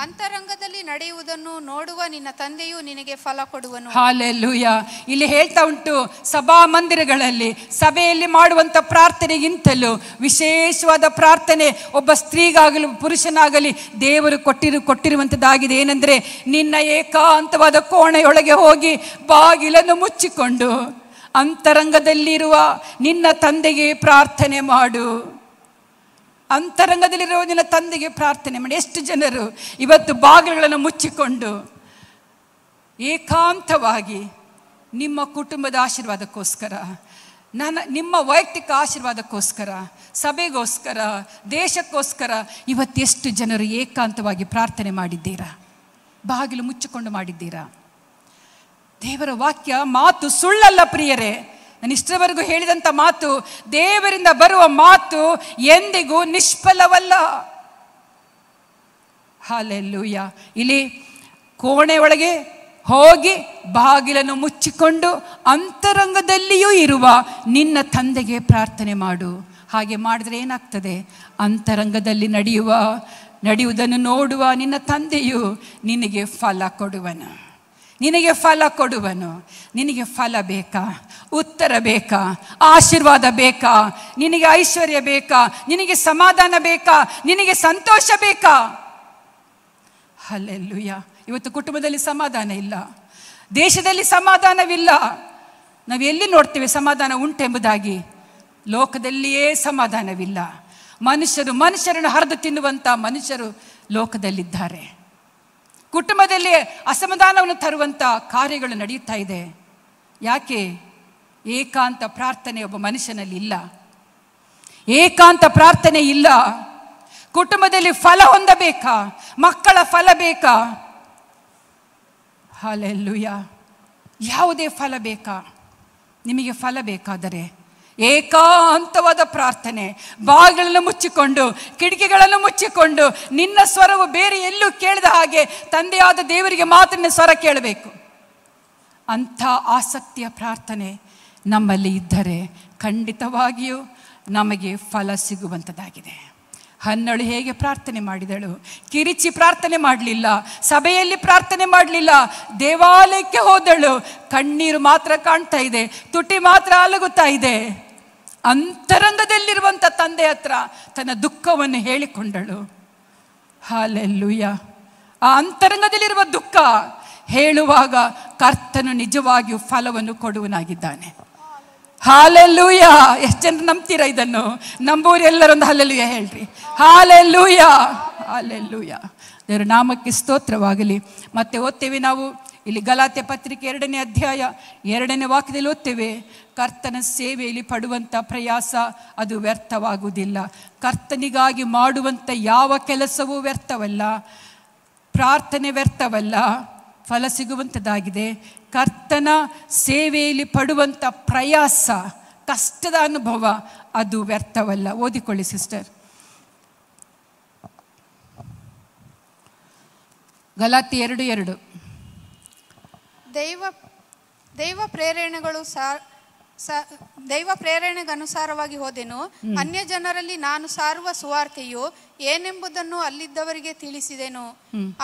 ಅಂತರಂಗದಲ್ಲಿ ನಡೆಯುವುದನ್ನು ನೋಡುವ ನಿನ್ನ ತಂದೆಯು ನಿನಗೆ ಫಲ ಕೊಡುವನು. ಹಲ್ಲೆಲೂಯಾ. ಇಲ್ಲಿ ಹೇಳ್ತಾ ಉಂಟು, ಸಭಾ ಮಂದಿರಗಳಲ್ಲಿ ಸಭೆಯಲ್ಲಿ ಮಾಡುವಂಥ ಪ್ರಾರ್ಥನೆಗಿಂತಲೂ ವಿಶೇಷವಾದ ಪ್ರಾರ್ಥನೆ ಒಬ್ಬ ಸ್ತ್ರೀಗಾಗಲಿ ಪುರುಷನಾಗಲಿ ದೇವರು ಕೊಟ್ಟಿರುವಂಥದ್ದಾಗಿದೆ. ಏನಂದರೆ, ನಿನ್ನ ಏಕಾಂತವಾದ ಕೋಣೆಯೊಳಗೆ ಹೋಗಿ ಬಾಗಿಲನ್ನು ಮುಚ್ಚಿಕೊಂಡು ಅಂತರಂಗದಲ್ಲಿರುವ ನಿನ್ನ ತಂದೆಗೆ ಪ್ರಾರ್ಥನೆ ಮಾಡು. ಅಂತರಂಗದಲ್ಲಿರುವ ನಿನ್ನ ತಂದೆಗೆ ಪ್ರಾರ್ಥನೆ ಮಾಡಿ. ಎಷ್ಟು ಜನರು ಇವತ್ತು ಬಾಗಿಲುಗಳನ್ನು ಮುಚ್ಚಿಕೊಂಡು ಏಕಾಂತವಾಗಿ ನಿಮ್ಮ ಕುಟುಂಬದ ಆಶೀರ್ವಾದಕ್ಕೋಸ್ಕರ, ನಿಮ್ಮ ವೈಯಕ್ತಿಕ ಆಶೀರ್ವಾದಕ್ಕೋಸ್ಕರ, ಸಭೆಗೋಸ್ಕರ, ದೇಶಕ್ಕೋಸ್ಕರ ಇವತ್ತೆಷ್ಟು ಜನರು ಏಕಾಂತವಾಗಿ ಪ್ರಾರ್ಥನೆ ಮಾಡಿದ್ದೀರಾ? ಬಾಗಿಲು ಮುಚ್ಚಿಕೊಂಡು ಮಾಡಿದ್ದೀರಾ? ದೇವರ ವಾಕ್ಯ ಮಾತು ಸುಳ್ಳಲ್ಲ ಪ್ರಿಯರೇ. ನಾನು ಇಷ್ಟರವರೆಗೂ ಹೇಳಿದಂಥ ಮಾತು, ದೇವರಿಂದ ಬರುವ ಮಾತು ಎಂದಿಗೂ ನಿಷ್ಫಲವಲ್ಲ. ಹಲ್ಲೆಲೂಯಾ. ಇಲ್ಲಿ ಕೋಣೆ ಒಳಗೆ ಹೋಗಿ ಬಾಗಿಲನ್ನು ಮುಚ್ಚಿಕೊಂಡು ಅಂತರಂಗದಲ್ಲಿಯೂ ಇರುವ ನಿನ್ನ ತಂದೆಗೆ ಪ್ರಾರ್ಥನೆ ಮಾಡು. ಹಾಗೆ ಮಾಡಿದ್ರೆ ಏನಾಗ್ತದೆ? ಅಂತರಂಗದಲ್ಲಿ ನಡೆಯುವುದನ್ನು ನೋಡುವ ನಿನ್ನ ತಂದೆಯು ನಿನಗೆ ಫಲ ಕೊಡುವನು, ನಿನಗೆ ಫಲ ಕೊಡುವನು. ನಿನಗೆ ಫಲ ಬೇಕಾ? ಉತ್ತರ ಬೇಕಾ? ಆಶೀರ್ವಾದ ಬೇಕಾ? ನಿನಗೆ ಐಶ್ವರ್ಯ ಬೇಕಾ? ನಿನಗೆ ಸಮಾಧಾನ ಬೇಕಾ? ನಿನಗೆ ಸಂತೋಷ ಬೇಕಾ? ಹಲ್ಲೆಲೂಯಾ. ಇವತ್ತು ಕುಟುಂಬದಲ್ಲಿ ಸಮಾಧಾನ ಇಲ್ಲ, ದೇಶದಲ್ಲಿ ಸಮಾಧಾನವಿಲ್ಲ. ನಾವು ಎಲ್ಲಿ ನೋಡ್ತೇವೆ ಸಮಾಧಾನ ಉಂಟೆಂಬುದಾಗಿ? ಲೋಕದಲ್ಲಿಯೇ ಸಮಾಧಾನವಿಲ್ಲ. ಮನುಷ್ಯರನ್ನು ಹರಿದು ತಿನ್ನುವಂಥ ಮನುಷ್ಯರು ಲೋಕದಲ್ಲಿದ್ದಾರೆ. ಕುಟುಂಬದಲ್ಲಿ ಅಸಮಾಧಾನವನ್ನು ತರುವಂಥ ಕಾರ್ಯಗಳು ನಡೆಯುತ್ತಾ ಇದೆ. ಯಾಕೆ? ಏಕಾಂತ ಪ್ರಾರ್ಥನೆ ಒಬ್ಬ ಮನುಷ್ಯನಲ್ಲಿ ಇಲ್ಲ. ಏಕಾಂತ ಪ್ರಾರ್ಥನೆ ಇಲ್ಲ. ಕುಟುಂಬದಲ್ಲಿ ಫಲ ಹೊಂದಬೇಕಾ? ಮಕ್ಕಳ ಫಲ ಬೇಕಾ? ಹಲ್ಲೆಲೂಯಾ. ಯಾವುದೇ ಫಲ ಬೇಕಾ? ನಿಮಗೆ ಫಲ ಬೇಕಾದರೆ ಏಕಾಂತವಾದ ಪ್ರಾರ್ಥನೆ, ಬಾಗಿಲನ್ನು ಮುಚ್ಚಿಕೊಂಡು, ಕಿಟಕಿಗಳನ್ನು ಮುಚ್ಚಿಕೊಂಡು, ನಿನ್ನ ಸ್ವರವು ಬೇರೆ ಎಲ್ಲೂ ಕೇಳದ ಹಾಗೆ ತಂದೆಯಾದ ದೇವರಿಗೆ ಮಾತ್ರ ನಿನ್ನ ಸ್ವರ ಕೇಳಬೇಕು. ಅಂಥ ಆಸಕ್ತಿಯ ಪ್ರಾರ್ಥನೆ ನಮ್ಮಲ್ಲಿ ಇದ್ದರೆ ಖಂಡಿತವಾಗಿಯೂ ನಮಗೆ ಫಲ ಸಿಗುವಂಥದ್ದಾಗಿದೆ. ಹನ್ನಳು ಹೇಗೆ ಪ್ರಾರ್ಥನೆ ಮಾಡಿದಳು? ಕಿರಿಚಿ ಪ್ರಾರ್ಥನೆ ಮಾಡಲಿಲ್ಲ, ಸಭೆಯಲ್ಲಿ ಪ್ರಾರ್ಥನೆ ಮಾಡಲಿಲ್ಲ, ದೇವಾಲಯಕ್ಕೆ ಹೋದಳು. ಕಣ್ಣೀರು ಮಾತ್ರ ಕಾಣ್ತಾ ಇದೆ, ತುಟಿ ಮಾತ್ರ ಅಲಗುತ್ತಾ ಇದೆ. ಅಂತರಂಗದಲ್ಲಿರುವಂಥ ತಂದೆ ಹತ್ರ ತನ್ನ ದುಃಖವನ್ನು ಹೇಳಿಕೊಂಡಳು. ಹಲ್ಲೆಲೂಯಾ. ಆ ಅಂತರಂಗದಲ್ಲಿರುವ ದುಃಖ ಹೇಳುವಾಗ ಕರ್ತನು ನಿಜವಾಗಿಯೂ ಫಲವನ್ನು ಕೊಡುವನಾಗಿದ್ದಾನೆ. ಹಲ್ಲೆಲೂಯಾ. ಎಷ್ಟು ಜನ ನಂಬ್ತೀರಾ ಇದನ್ನು? ನಂಬುವವರು ಎಲ್ಲರೊಂದು ಹಲ್ಲೆಲೂಯಾ ಹೇಳ್ರಿ. Hallelujah, hallelujah. ದೇವರ ನಾಮಕ್ಕೆ ಸ್ತೋತ್ರವಾಗಲಿ. ಮತ್ತೆ ಓದ್ತೇವೆ ನಾವು ಇಲ್ಲಿ ಗಲಾತ್ಯ ಪತ್ರಿಕೆ 2ನೇ ಅಧ್ಯಾಯ 2ನೇ ವಾಕ್ಯದಲ್ಲಿ ಓದ್ತೇವೆ, ಕರ್ತನ ಸೇವೆಯಲ್ಲಿ ಪಡುವಂಥ ಪ್ರಯಾಸ ಅದು ವ್ಯರ್ಥವಾಗುವುದಿಲ್ಲ. ಕರ್ತನಿಗಾಗಿ ಮಾಡುವಂಥ ಯಾವ ಕೆಲಸವೂ ವ್ಯರ್ಥವಲ್ಲ, ಪ್ರಾರ್ಥನೆ ವ್ಯರ್ಥವಲ್ಲ, ಫಲ ಸಿಗುವಂಥದ್ದಾಗಿದೆ. ಕರ್ತನ ಸೇವೆಯಲ್ಲಿ ಪಡುವಂಥ ಪ್ರಯಾಸ, ಕಷ್ಟದ ಅನುಭವ ಅದು ವ್ಯರ್ಥವಲ್ಲ. ಓದಿಕೊಳ್ಳಿ ಸಿಸ್ಟರ್. ಗಲಾತ್ಯ 2:2. ದೈವ ಪ್ರೇರಣೆಗನುಸಾರವಾಗಿ ಹೋದೆನು. ಅನ್ಯ ಜನರಲ್ಲಿ ನಾನು ಸಾರುವ ಸುವಾರ್ತೆಯು ಏನೆಂಬುದನ್ನು ಅಲ್ಲಿದ್ದವರಿಗೆ ತಿಳಿಸಿದೆನು.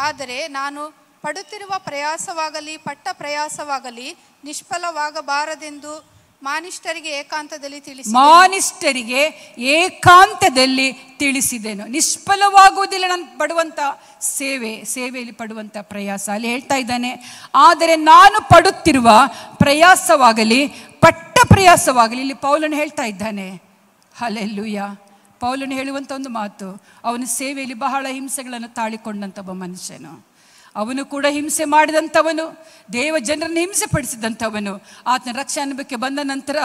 ಆದರೆ ನಾನು ಪಡುತ್ತಿರುವ ಪ್ರಯಾಸವಾಗಲಿ ಪಟ್ಟ ಪ್ರಯಾಸವಾಗಲಿ ನಿಷ್ಫಲವಾಗಬಾರದೆಂದು ಮಾನಿಷ್ಠರಿಗೆ ಏಕಾಂತದಲ್ಲಿ ತಿಳಿಸಿದೆನು. ನಿಷ್ಫಲವಾಗುವುದಿಲ್ಲ ನಾನು ಪಡುವಂಥ ಸೇವೆಯಲ್ಲಿ ಪಡುವಂಥ ಪ್ರಯಾಸ. ಅಲ್ಲಿ ಹೇಳ್ತಾ ಇದ್ದಾನೆ, ಆದರೆ ನಾನು ಪಡುತ್ತಿರುವ ಪ್ರಯಾಸವಾಗಲಿ ಪಟ್ಟ ಪ್ರಯಾಸವಾಗಲಿ. ಇಲ್ಲಿ ಪೌಲನು ಹೇಳ್ತಾ ಇದ್ದಾನೆ. ಹಲ್ಲೆಲೂಯಾ. ಪೌಲನು ಹೇಳುವಂಥ ಒಂದು ಮಾತು, ಅವನು ಸೇವೆಯಲ್ಲಿ ಬಹಳ ಹಿಂಸೆಗಳನ್ನು ತಾಳಿಕೊಂಡಂಥ ಒಬ್ಬ ಮನುಷ್ಯನು. ಅವನು ಕೂಡ ಹಿಂಸೆ ಮಾಡಿದಂಥವನು, ದೇವ ಜನರನ್ನು ಹಿಂಸೆ ಪಡಿಸಿದಂಥವನು. ಆತನ ರಕ್ಷಣೆ ಅನುಭವಕ್ಕೆ ಬಂದ ನಂತರ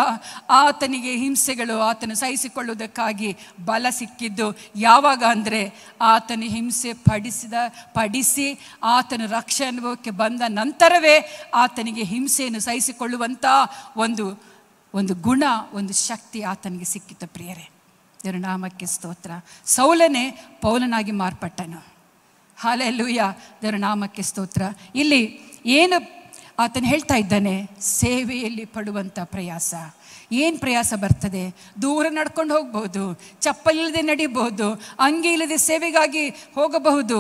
ಆತನಿಗೆ ಹಿಂಸೆಗಳು ಆತನು ಸಹಿಸಿಕೊಳ್ಳುವುದಕ್ಕಾಗಿ ಬಲ ಸಿಕ್ಕಿದ್ದು ಯಾವಾಗ ಅಂದರೆ, ಆತನು ಹಿಂಸೆ ಪಡಿಸಿ ಆತನು ರಕ್ಷಣೆ ಅನುಭವಕ್ಕೆ ಬಂದ ನಂತರವೇ ಆತನಿಗೆ ಹಿಂಸೆಯನ್ನು ಸಹಿಸಿಕೊಳ್ಳುವಂಥ ಒಂದು ಗುಣ, ಒಂದು ಶಕ್ತಿ ಆತನಿಗೆ ಸಿಕ್ಕಿತು. ಪ್ರಿಯರೇ, ದೇವರ ನಾಮಕ್ಕೆ ಸ್ತೋತ್ರ. ಸೌಲನೇ ಪೌಲನಾಗಿ ಮಾರ್ಪಟ್ಟನು. ಹಲ್ಲೆಲೂಯಾ, ದೇವರ ನಾಮಕ್ಕೆ ಸ್ತೋತ್ರ. ಇಲ್ಲಿ ಏನು ಆತನು ಹೇಳ್ತಾ ಇದ್ದಾನೆ, ಸೇವೆಯಲ್ಲಿ ಪಡುವಂಥ ಪ್ರಯಾಸ. ಏನು ಪ್ರಯಾಸ ಬರ್ತದೆ? ದೂರ ನಡ್ಕೊಂಡು ಹೋಗ್ಬೋದು, ಚಪ್ಪಲಿಲ್ಲದೆ ನಡಿಬಹುದು, ಅಂಗಿ ಇಲ್ಲದೆ ಸೇವೆಗಾಗಿ ಹೋಗಬಹುದು.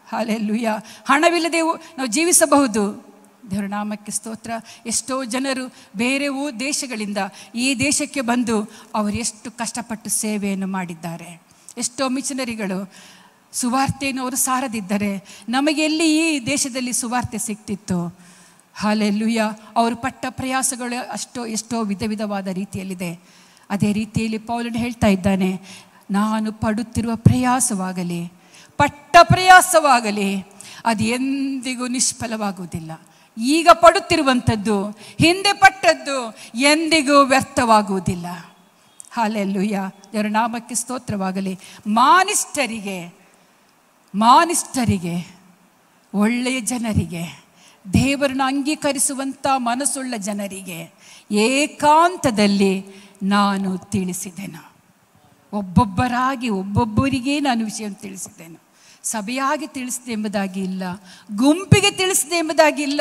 ಹಲ್ಲೆಲೂಯಾ. ಹಣವಿಲ್ಲದೆ ನಾವು ಜೀವಿಸಬಹುದು. ದೇವರ ನಾಮಕ್ಕೆ ಸ್ತೋತ್ರ. ಎಷ್ಟೋ ಜನರು ಬೇರೆ ದೇಶಗಳಿಂದ ಈ ದೇಶಕ್ಕೆ ಬಂದು ಅವರು ಎಷ್ಟು ಕಷ್ಟಪಟ್ಟು ಸೇವೆಯನ್ನು ಮಾಡಿದ್ದಾರೆ. ಎಷ್ಟೋ ಮಿಷನರಿಗಳು ಸುವಾರ್ತೆಯನ್ನು ಅವರು ಸಾರದಿದ್ದರೆ ನಮಗೆ ಎಲ್ಲಿ ಈ ದೇಶದಲ್ಲಿ ಸುವಾರ್ತೆ ಸಿಗ್ತಿತ್ತು? ಹಲ್ಲೆಲೂಯಾ. ಅವರು ಪಟ್ಟ ಪ್ರಯಾಸಗಳು ಎಷ್ಟೋ ವಿಧವಾದ ರೀತಿಯಲ್ಲಿದೆ. ಅದೇ ರೀತಿಯಲ್ಲಿ ಪೌಲನು ಹೇಳ್ತಾ ಇದ್ದಾನೆ, ನಾನು ಪಡುತ್ತಿರುವ ಪ್ರಯಾಸವಾಗಲಿ ಪಟ್ಟ ಪ್ರಯಾಸವಾಗಲಿ ಅದು ಎಂದಿಗೂ ನಿಷ್ಫಲವಾಗುವುದಿಲ್ಲ. ಈಗ ಪಡುತ್ತಿರುವಂಥದ್ದು, ಹಿಂದೆ ಪಟ್ಟದ್ದು ಎಂದಿಗೂ ವ್ಯರ್ಥವಾಗುವುದಿಲ್ಲ. ಹಲ್ಲೆಲೂಯಾ, ದೇವರ ನಾಮಕ್ಕೆ ಸ್ತೋತ್ರವಾಗಲಿ. ಮಾನಿಷ್ಠರಿಗೆ ಒಳ್ಳೆಯ ಜನರಿಗೆ, ದೇವರನ್ನು ಅಂಗೀಕರಿಸುವಂಥ ಮನಸ್ಸುಳ್ಳ ಜನರಿಗೆ ಏಕಾಂತದಲ್ಲಿ ನಾನು ತಿಳಿಸಿದೆನು. ಒಬ್ಬೊಬ್ಬರಿಗೆ ನಾನು ವಿಷಯವನ್ನು ತಿಳಿಸಿದ್ದೇನೆ. ಸಭೆಯಾಗಿ ತಿಳಿಸಿದೆ ಎಂಬುದಾಗಿ ಇಲ್ಲ, ಗುಂಪಿಗೆ ತಿಳಿಸಿದೆ ಎಂಬುದಾಗಿ ಇಲ್ಲ.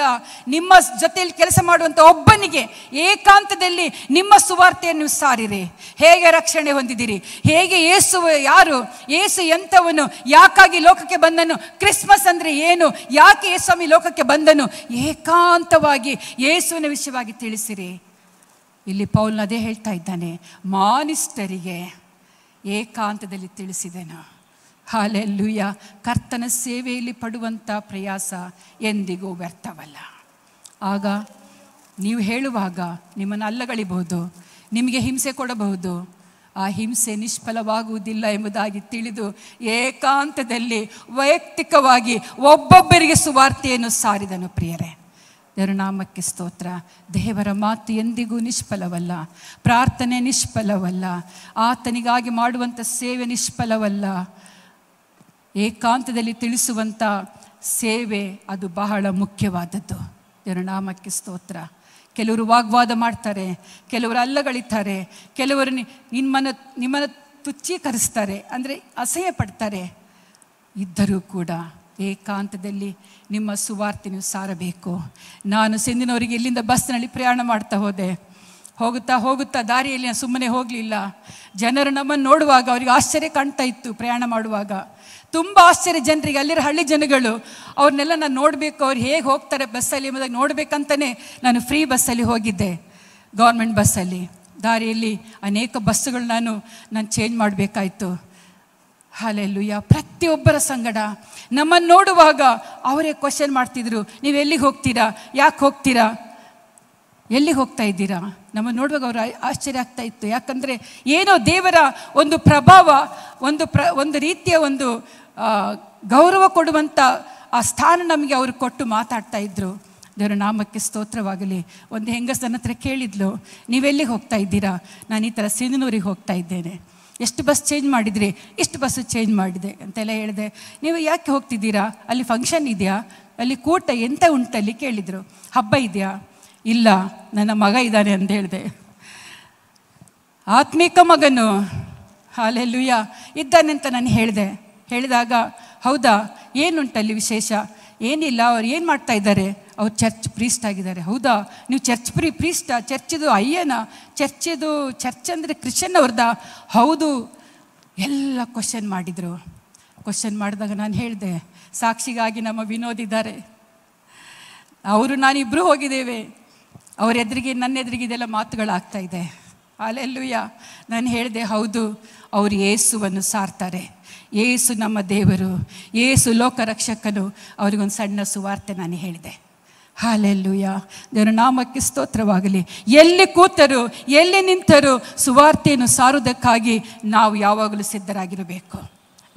ನಿಮ್ಮ ಜೊತೆಯಲ್ಲಿ ಕೆಲಸ ಮಾಡುವಂಥ ಒಬ್ಬನಿಗೆ ಏಕಾಂತದಲ್ಲಿ ನಿಮ್ಮ ಸುವಾರ್ತೆಯನ್ನು ಸಾರಿರಿ. ಹೇಗೆ ರಕ್ಷಣೆ ಹೊಂದಿದಿರಿ, ಹೇಗೆ ಯೇಸು ಎಂಥವನು, ಯಾಕಾಗಿ ಲೋಕಕ್ಕೆ ಬಂದನು, ಕ್ರಿಸ್ಮಸ್ ಅಂದರೆ ಏನು, ಯಾಕೆ ಯೇಸ್ವಾಮಿ ಲೋಕಕ್ಕೆ ಬಂದನು, ಏಕಾಂತವಾಗಿ ಯೇಸುವಿನ ವಿಷಯವಾಗಿ ತಿಳಿಸಿರಿ. ಇಲ್ಲಿ ಪೌಲನು ಅದೇ ಹೇಳ್ತಾ ಇದ್ದಾನೆ, ಮಾನಿಷ್ಠರಿಗೆ ಏಕಾಂತದಲ್ಲಿ ತಿಳಿಸಿದೆನು. ಹಲ್ಲೆಲೂಯಾ. ಕರ್ತನ ಸೇವೆಯಲ್ಲಿ ಪಡುವಂಥ ಪ್ರಯಾಸ ಎಂದಿಗೂ ವ್ಯರ್ಥವಲ್ಲ. ಆಗ ನೀವು ಹೇಳುವಾಗ ನಿಮ್ಮನ್ನು ಅಲ್ಲಗಳಿಬಹುದು, ನಿಮಗೆ ಹಿಂಸೆ ಕೊಡಬಹುದು. ಆ ಹಿಂಸೆ ನಿಷ್ಫಲವಾಗುವುದಿಲ್ಲ ಎಂಬುದಾಗಿ ತಿಳಿದು ಏಕಾಂತದಲ್ಲಿ ವೈಯಕ್ತಿಕವಾಗಿ ಒಬ್ಬೊಬ್ಬರಿಗೆ ಸುವಾರ್ತೆಯನ್ನು ಸಾರಿದನು. ಪ್ರಿಯರೇ, ದೇವರ ನಾಮಕ್ಕೆ ಸ್ತೋತ್ರ. ದೇವರ ಮಾತು ಎಂದಿಗೂ ನಿಷ್ಫಲವಲ್ಲ, ಪ್ರಾರ್ಥನೆ ನಿಷ್ಫಲವಲ್ಲ, ಆತನಿಗಾಗಿ ಮಾಡುವಂಥ ಸೇವೆ ನಿಷ್ಫಲವಲ್ಲ. ಏಕಾಂತದಲ್ಲಿ ತಿಳಿಸುವಂಥ ಸೇವೆ ಅದು ಬಹಳ ಮುಖ್ಯವಾದದ್ದು. ದೇವರ ನಾಮಕ್ಕೆ ಸ್ತೋತ್ರ. ಕೆಲವರು ವಾಗ್ವಾದ ಮಾಡ್ತಾರೆ, ಕೆಲವರು ಅಲ್ಲಗಳಿತಾರೆ, ಕೆಲವರು ನಿಮ್ಮನ್ನು ತುಚ್ಛೀಕರಿಸ್ತಾರೆ, ಅಂದರೆ ಅಸಹ್ಯ ಪಡ್ತಾರೆ. ಇದ್ದರೂ ಕೂಡ ಏಕಾಂತದಲ್ಲಿ ನಿಮ್ಮ ಸುವಾರ್ತೆ ನೀವು ಸಾರಬೇಕು. ನಾನು ಸಿಂಧಿನವರಿಗೆ ಇಲ್ಲಿಂದ ಬಸ್ನಲ್ಲಿ ಪ್ರಯಾಣ ಮಾಡ್ತಾ ಹೋಗುತ್ತಾ ದಾರಿಯಲ್ಲಿ ನಾನು ಸುಮ್ಮನೆ ಹೋಗಲಿಲ್ಲ. ಜನರು ನಮ್ಮನ್ನು ನೋಡುವಾಗ ಅವರಿಗೆ ಆಶ್ಚರ್ಯ ಕಾಣ್ತಾ ಇತ್ತು. ಪ್ರಯಾಣ ಮಾಡುವಾಗ ತುಂಬ ಆಶ್ಚರ್ಯ ಜನರಿಗೆ, ಅಲ್ಲಿರೋ ಹಳ್ಳಿ ಜನಗಳು, ಅವ್ರನ್ನೆಲ್ಲ ನಾನು ನೋಡಬೇಕು, ಅವ್ರು ಹೇಗೆ ಹೋಗ್ತಾರೆ ಬಸ್ಸಲ್ಲಿ ಎಂಬುದಾಗಿ ನೋಡಬೇಕಂತಲೇ ನಾನು ಫ್ರೀ ಬಸ್ಸಲ್ಲಿ ಹೋಗಿದ್ದೆ, ಗೌರ್ಮೆಂಟ್ ಬಸ್ಸಲ್ಲಿ. ದಾರಿಯಲ್ಲಿ ಅನೇಕ ಬಸ್ಸುಗಳು ನಾನು ಚೇಂಜ್ ಮಾಡಬೇಕಾಯಿತು. ಹಲ್ಲೆಲೂಯಾ. ಪ್ರತಿಯೊಬ್ಬರ ಸಂಗಡ ನಮ್ಮನ್ನು ನೋಡುವಾಗ ಅವರೇ ಕ್ವಶನ್ ಮಾಡ್ತಿದ್ರು, ನೀವು ಎಲ್ಲಿಗೆ ಹೋಗ್ತೀರಾ, ಯಾಕೆ ಹೋಗ್ತೀರಾ, ಎಲ್ಲಿಗೆ ಹೋಗ್ತಾ ಇದ್ದೀರಾ? ನಮ್ಮನ್ನು ನೋಡುವಾಗ ಅವರು ಆಶ್ಚರ್ಯ ಆಗ್ತಾ ಇತ್ತು. ಯಾಕಂದರೆ ಏನೋ ದೇವರ ಒಂದು ಪ್ರಭಾವ, ಒಂದು ರೀತಿಯ ಒಂದು ಗೌರವ ಕೊಡುವಂಥ ಆ ಸ್ಥಾನ ನಮಗೆ ಅವರು ಕೊಟ್ಟು ಮಾತಾಡ್ತಾ ಇದ್ರು. ದೇವರ ನಾಮಕ್ಕೆ ಸ್ತೋತ್ರವಾಗಲಿ. ಒಂದು ಹೆಂಗಸು ನನ್ನ ಹತ್ರ ಕೇಳಿದ್ಲು, ನೀವೆಲ್ಲಿಗೆ ಹೋಗ್ತಾ ಇದ್ದೀರಾ? ನಾನು ಈ ಥರ ಸಿಂಧನೂರಿಗೆ ಹೋಗ್ತಾ ಇದ್ದೇನೆ. ಎಷ್ಟು ಬಸ್ ಚೇಂಜ್ ಮಾಡಿದ್ರಿ? ಇಷ್ಟು ಬಸ್ಸು ಚೇಂಜ್ ಮಾಡಿದೆ ಅಂತೆಲ್ಲ ಹೇಳಿದೆ. ನೀವು ಯಾಕೆ ಹೋಗ್ತಿದ್ದೀರಾ? ಅಲ್ಲಿ ಫಂಕ್ಷನ್ ಇದೆಯಾ? ಅಲ್ಲಿ ಕೂಟ ಎಂತ ಉಂಟಲ್ಲಿ ಕೇಳಿದರು. ಹಬ್ಬ ಇದೆಯಾ? ಇಲ್ಲ, ನನ್ನ ಮಗ ಇದ್ದಾನೆ ಅಂತ ಹೇಳಿದೆ. ಆತ್ಮೀಕ ಮಗನು ಹಾಲೆಲೂಯಾ ಇದ್ದಾನೆ ಅಂತ ನಾನು ಹೇಳಿದಾಗ ಹೌದಾ, ಏನುಂಟಲ್ಲಿ ವಿಶೇಷ? ಏನಿಲ್ಲ, ಅವ್ರು ಏನು ಮಾಡ್ತಾ ಇದ್ದಾರೆ? ಅವ್ರು ಚರ್ಚ್ ಪ್ರೀಸ್ಟ್ ಆಗಿದ್ದಾರೆ. ಹೌದಾ, ನೀವು ಚರ್ಚ್ ಪ್ರೀಸ್ಟಾ? ಚರ್ಚಿದು ಅಯ್ಯನ? ಚರ್ಚ್ ಅಂದರೆ ಕ್ರಿಶ್ಚಿಯನ್ ಅವ್ರದ್ದಾ? ಹೌದು. ಎಲ್ಲ ಕ್ವಶನ್ ಮಾಡಿದರು. ಕ್ವಶನ್ ಮಾಡಿದಾಗ ನಾನು ಹೇಳಿದೆ, ಸಾಕ್ಷಿಗಾಗಿ ನಮ್ಮ ವಿನೋದ್ ಇದ್ದಾರೆ, ಅವರು ನಾನಿಬ್ಬರು ಹೋಗಿದ್ದೇವೆ. ಅವ್ರ ಎದುರಿಗೆ ನನ್ನ ಎದುರಿಗೆ ಇದೆಲ್ಲ ಮಾತುಗಳಾಗ್ತಾ ಇದೆ. ಅಲ್ಲೆಲ್ಲೂಯ್ಯ. ನಾನು ಹೇಳಿದೆ, ಹೌದು, ಅವರು ಯೇಸುವನ್ನು ಸಾರ್ತಾರೆ. ಯೇಸು ನಮ್ಮ ದೇವರು, ಯೇಸು ಲೋಕರಕ್ಷಕನು. ಅವ್ರಿಗೊಂದು ಸಣ್ಣ ಸುವಾರ್ತೆ ನಾನು ಹೇಳಿದೆ. ಹಾಲೆಲ್ಲೂಯ್ಯ. ದೇವರ ನಾಮಕ್ಕೆ ಸ್ತೋತ್ರವಾಗಲಿ. ಎಲ್ಲಿ ಕೂತರು, ಎಲ್ಲಿ ನಿಂತರು ಸುವಾರ್ತೆಯನ್ನು ಸಾರುವುದಕ್ಕಾಗಿ ನಾವು ಯಾವಾಗಲೂ ಸಿದ್ಧರಾಗಿರಬೇಕು.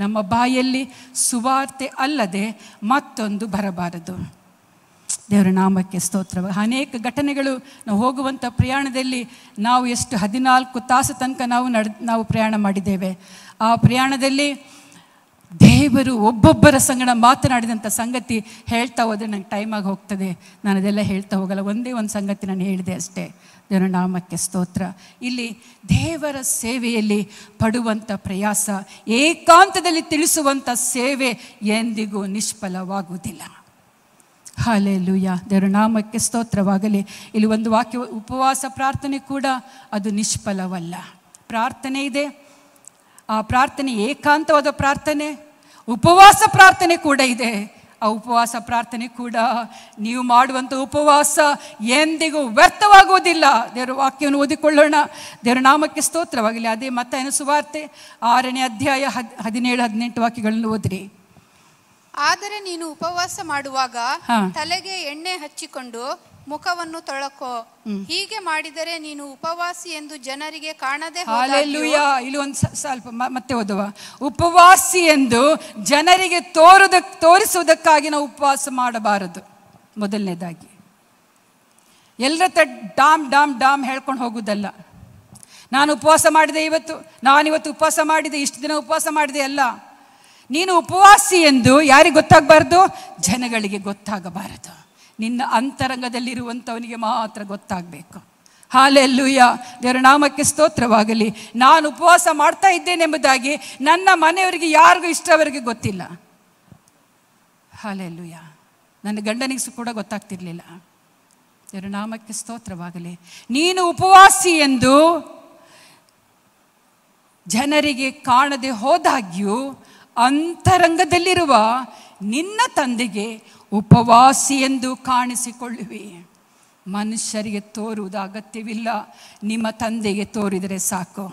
ನಮ್ಮ ಬಾಯಲ್ಲಿ ಸುವಾರ್ತೆ ಅಲ್ಲದೆ ಮತ್ತೊಂದು ಬರಬಾರದು. ದೇವರ ನಾಮಕ್ಕೆ ಸ್ತೋತ್ರ. ಅನೇಕ ಘಟನೆಗಳು, ನಾವು ಹೋಗುವಂಥ ಪ್ರಯಾಣದಲ್ಲಿ ನಾವು ಎಷ್ಟು 14 ತಾಸು ತನಕ ನಾವು ಪ್ರಯಾಣ ಮಾಡಿದ್ದೇವೆ. ಆ ಪ್ರಯಾಣದಲ್ಲಿ ದೇವರು ಒಬ್ಬೊಬ್ಬರ ಸಂಗಡ ಮಾತನಾಡಿದಂಥ ಸಂಗತಿ ಹೇಳ್ತಾ ಹೋದರೆ ನಂಗೆ ಟೈಮಾಗಿ ಹೋಗ್ತದೆ. ನಾನು ಅದೆಲ್ಲ ಹೇಳ್ತಾ ಹೋಗಲ್ಲ. ಒಂದೇ ಒಂದು ಸಂಗತಿ ನಾನು ಹೇಳಿದೆ ಅಷ್ಟೇ. ದೇವರ ನಾಮಕ್ಕೆ ಸ್ತೋತ್ರ. ಇಲ್ಲಿ ದೇವರ ಸೇವೆಯಲ್ಲಿ ಪಡುವಂಥ ಪ್ರಯಾಸ, ಏಕಾಂತದಲ್ಲಿ ತಿಳಿಸುವಂಥ ಸೇವೆ ಎಂದಿಗೂ ನಿಷ್ಫಲವಾಗುವುದಿಲ್ಲ. ಹಾಲೆಲೂಯ. ದೇವರ ನಾಮಕ್ಕೆ ಸ್ತೋತ್ರವಾಗಲಿ. ಇಲ್ಲಿ ಒಂದು ವಾಕ್ಯ, ಉಪವಾಸ ಪ್ರಾರ್ಥನೆ ಕೂಡ ಅದು ನಿಷ್ಫಲವಲ್ಲ. ಪ್ರಾರ್ಥನೆ ಇದೆ, ಆ ಪ್ರಾರ್ಥನೆ ಏಕಾಂತವಾದ ಪ್ರಾರ್ಥನೆ. ಉಪವಾಸ ಪ್ರಾರ್ಥನೆ ಕೂಡ ಇದೆ. ಆ ಉಪವಾಸ ಪ್ರಾರ್ಥನೆ ಕೂಡ ನೀವು ಮಾಡುವಂಥ ಉಪವಾಸ ಎಂದಿಗೂ ವ್ಯರ್ಥವಾಗುವುದಿಲ್ಲ. ದೇವರ ವಾಕ್ಯವನ್ನು ಓದಿಕೊಳ್ಳೋಣ. ದೇವರ ನಾಮಕ್ಕೆ ಸ್ತೋತ್ರವಾಗಲಿ. ಅದೇ ಮತ್ತಾಯನ ಸುವಾರ್ತೆ 6ನೇ ಅಧ್ಯಾಯ 17-18 ವಾಕ್ಯಗಳನ್ನು ಓದ್ರಿ. ಆದರೆ ನೀನು ಉಪವಾಸ ಮಾಡುವಾಗ ತಲೆಗೆ ಎಣ್ಣೆ ಹಚ್ಚಿಕೊಂಡು ಮುಖವನ್ನು ತೊಳಕೋ. ಹೀಗೆ ಮಾಡಿದರೆ ನೀನು ಉಪವಾಸಿ ಎಂದು ಜನರಿಗೆ ಕಾಣದೆ ಹಾಲೆಲೂಯ. ಇಲ್ಲಿ ಒಂದು ಸ್ವಲ್ಪ ಮತ್ತೆ ಓದುವ. ಉಪವಾಸಿ ಎಂದು ಜನರಿಗೆ ತೋರಿಸುವುದಕ್ಕಾಗಿ ನಾವು ಉಪವಾಸ ಮಾಡಬಾರದು. ಮೊದಲನೇದಾಗಿ ಎಲ್ಲರ ಡಾಮ್ ಡಾಮ್ ಡಾಮ್ ಹೇಳ್ಕೊಂಡು ಹೋಗುವುದಲ್ಲ. ನಾನು ಉಪವಾಸ ಮಾಡಿದೆ, ನಾನಿವತ್ತು ಉಪವಾಸ ಮಾಡಿದೆ, ಇಷ್ಟು ದಿನ ಉಪವಾಸ ಮಾಡಿದೆ ಅಲ್ಲ. ನೀನು ಉಪವಾಸಿ ಎಂದು ಯಾರಿಗೆ ಗೊತ್ತಾಗಬಾರ್ದು? ಜನಗಳಿಗೆ ಗೊತ್ತಾಗಬಾರದು. ನಿನ್ನ ಅಂತರಂಗದಲ್ಲಿರುವಂಥವನಿಗೆ ಮಾತ್ರ ಗೊತ್ತಾಗಬೇಕು. ಹಾಲೆಲೂಯ. ದೇವರ ನಾಮಕ್ಕೆ ಸ್ತೋತ್ರವಾಗಲಿ. ನಾನು ಉಪವಾಸ ಮಾಡ್ತಾ ಇದ್ದೇನೆಂಬುದಾಗಿ ನನ್ನ ಮನೆಯವರಿಗೆ ಯಾರಿಗೂ ಇಷ್ಟವರೆಗೆ ಗೊತ್ತಿಲ್ಲ. ಹಾಲೆಲೂಯ. ನನ್ನ ಗಂಡನಿಗೆ ಕೂಡ ಗೊತ್ತಾಗ್ತಿರ್ಲಿಲ್ಲ. ದೇವರ ನಾಮಕ್ಕೆ ಸ್ತೋತ್ರವಾಗಲಿ. ನೀನು ಉಪವಾಸಿ ಎಂದು ಜನರಿಗೆ ಕಾಣದೆ ಹೋದಾಗ್ಯೂ ಅಂತರಂಗದಲ್ಲಿರುವ ನಿನ್ನ ತಂದೆಗೆ ಉಪವಾಸಿ ಎಂದು ಕಾಣಿಸಿಕೊಳ್ಳುವಿ. ಮನುಷ್ಯರಿಗೆ ತೋರುವುದು ಅಗತ್ಯವಿಲ್ಲ, ನಿಮ್ಮ ತಂದೆಗೆ ತೋರಿದರೆ ಸಾಕು.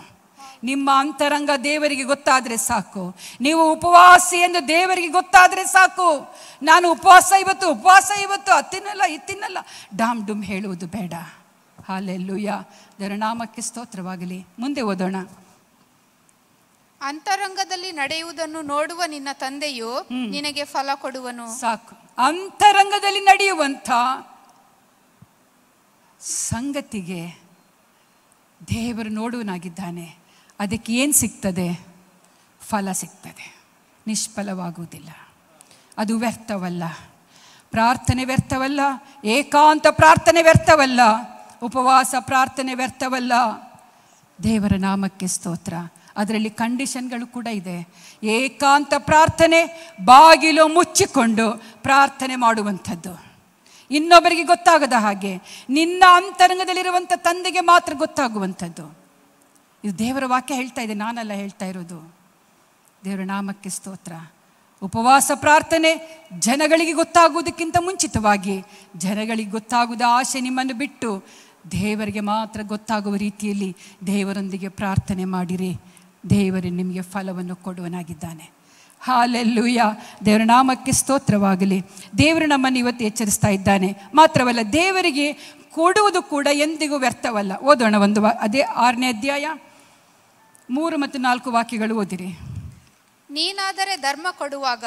ನಿಮ್ಮ ಅಂತರಂಗ ದೇವರಿಗೆ ಗೊತ್ತಾದರೆ ಸಾಕು. ನೀವು ಉಪವಾಸಿ ಎಂದು ದೇವರಿಗೆ ಗೊತ್ತಾದರೆ ಸಾಕು. ನಾನು ಉಪವಾಸ ಇವತ್ತು ಅತ್ತಿನ್ನಲ್ಲ ಡಾಮ್ ಡುಮ್ ಹೇಳುವುದು ಬೇಡ. ಹಾಲೆಲೂಯ. ದೇವರ ನಾಮಕ್ಕೆ ಸ್ತೋತ್ರವಾಗಲಿ. ಮುಂದೆ ಓದೋಣ. ಅಂತರಂಗದಲ್ಲಿ ನಡೆಯುವುದನ್ನು ನೋಡುವ ನಿನ್ನ ತಂದೆಯು ನಿನಗೆ ಫಲ ಕೊಡುವನು. ಸಾಕು. ಅಂತರಂಗದಲ್ಲಿ ನಡೆಯುವಂಥ ಸಂಗತಿಗೆ ದೇವರು ನೋಡುವನಾಗಿದ್ದಾನೆ. ಅದಕ್ಕೆ ಏನು ಸಿಗ್ತದೆ? ಫಲ ಸಿಗ್ತದೆ. ನಿಷ್ಫಲವಾಗುವುದಿಲ್ಲ. ಅದು ವ್ಯರ್ಥವಲ್ಲ. ಪ್ರಾರ್ಥನೆ ವ್ಯರ್ಥವಲ್ಲ. ಏಕಾಂತ ಪ್ರಾರ್ಥನೆ ವ್ಯರ್ಥವಲ್ಲ. ಉಪವಾಸ ಪ್ರಾರ್ಥನೆ ವ್ಯರ್ಥವಲ್ಲ. ದೇವರ ನಾಮಕ್ಕೆ ಸ್ತೋತ್ರ. ಅದರಲ್ಲಿ ಕಂಡೀಷನ್ಗಳು ಕೂಡ ಇದೆ. ಏಕಾಂತ ಪ್ರಾರ್ಥನೆ, ಬಾಗಿಲು ಮುಚ್ಚಿಕೊಂಡು ಪ್ರಾರ್ಥನೆ ಮಾಡುವಂಥದ್ದು, ಇನ್ನೊಬ್ಬರಿಗೆ ಗೊತ್ತಾಗದ ಹಾಗೆ, ನಿನ್ನ ಅಂತರಂಗದಲ್ಲಿರುವಂಥ ತಂದೆಗೆ ಮಾತ್ರ ಗೊತ್ತಾಗುವಂಥದ್ದು. ಇದು ದೇವರ ವಾಕ್ಯ ಹೇಳ್ತಾ ಇದೆ, ನಾನಲ್ಲ ಹೇಳ್ತಾ ಇರೋದು. ದೇವರ ನಾಮಕ್ಕೆ ಸ್ತೋತ್ರ. ಉಪವಾಸ ಪ್ರಾರ್ಥನೆ ಜನಗಳಿಗೆ ಗೊತ್ತಾಗುವುದಕ್ಕಿಂತ ಮುಂಚಿತವಾಗಿ, ಜನಗಳಿಗೆ ಗೊತ್ತಾಗುವುದ ಆಸೆ ನಿಮ್ಮನ್ನು ಬಿಟ್ಟು ದೇವರಿಗೆ ಮಾತ್ರ ಗೊತ್ತಾಗುವ ರೀತಿಯಲ್ಲಿ ದೇವರೊಂದಿಗೆ ಪ್ರಾರ್ಥನೆ ಮಾಡಿರಿ. ದೇವರು ನಿಮಗೆ ಫಲವನ್ನು ಕೊಡುವನಾಗಿದ್ದಾನೆ. ಹಾಲೆಲೂಯ. ದೇವರ ನಾಮಕ್ಕೆ ಸ್ತೋತ್ರವಾಗಲಿ. ದೇವರು ನಮ್ಮನ್ನು ಇವತ್ತು ಎಚ್ಚರಿಸ್ತಾ ಇದ್ದಾನೆ. ಮಾತ್ರವಲ್ಲ, ದೇವರಿಗೆ ಕೊಡುವುದು ಕೂಡ ಎಂದಿಗೂ ವ್ಯರ್ಥವಲ್ಲ. ಓದೋಣ ಅದೇ 6ನೇ ಅಧ್ಯಾಯ 3 ಮತ್ತು 4 ವಾಕ್ಯಗಳು ಓದಿರಿ. ನೀನಾದರೆ ಧರ್ಮ ಕೊಡುವಾಗ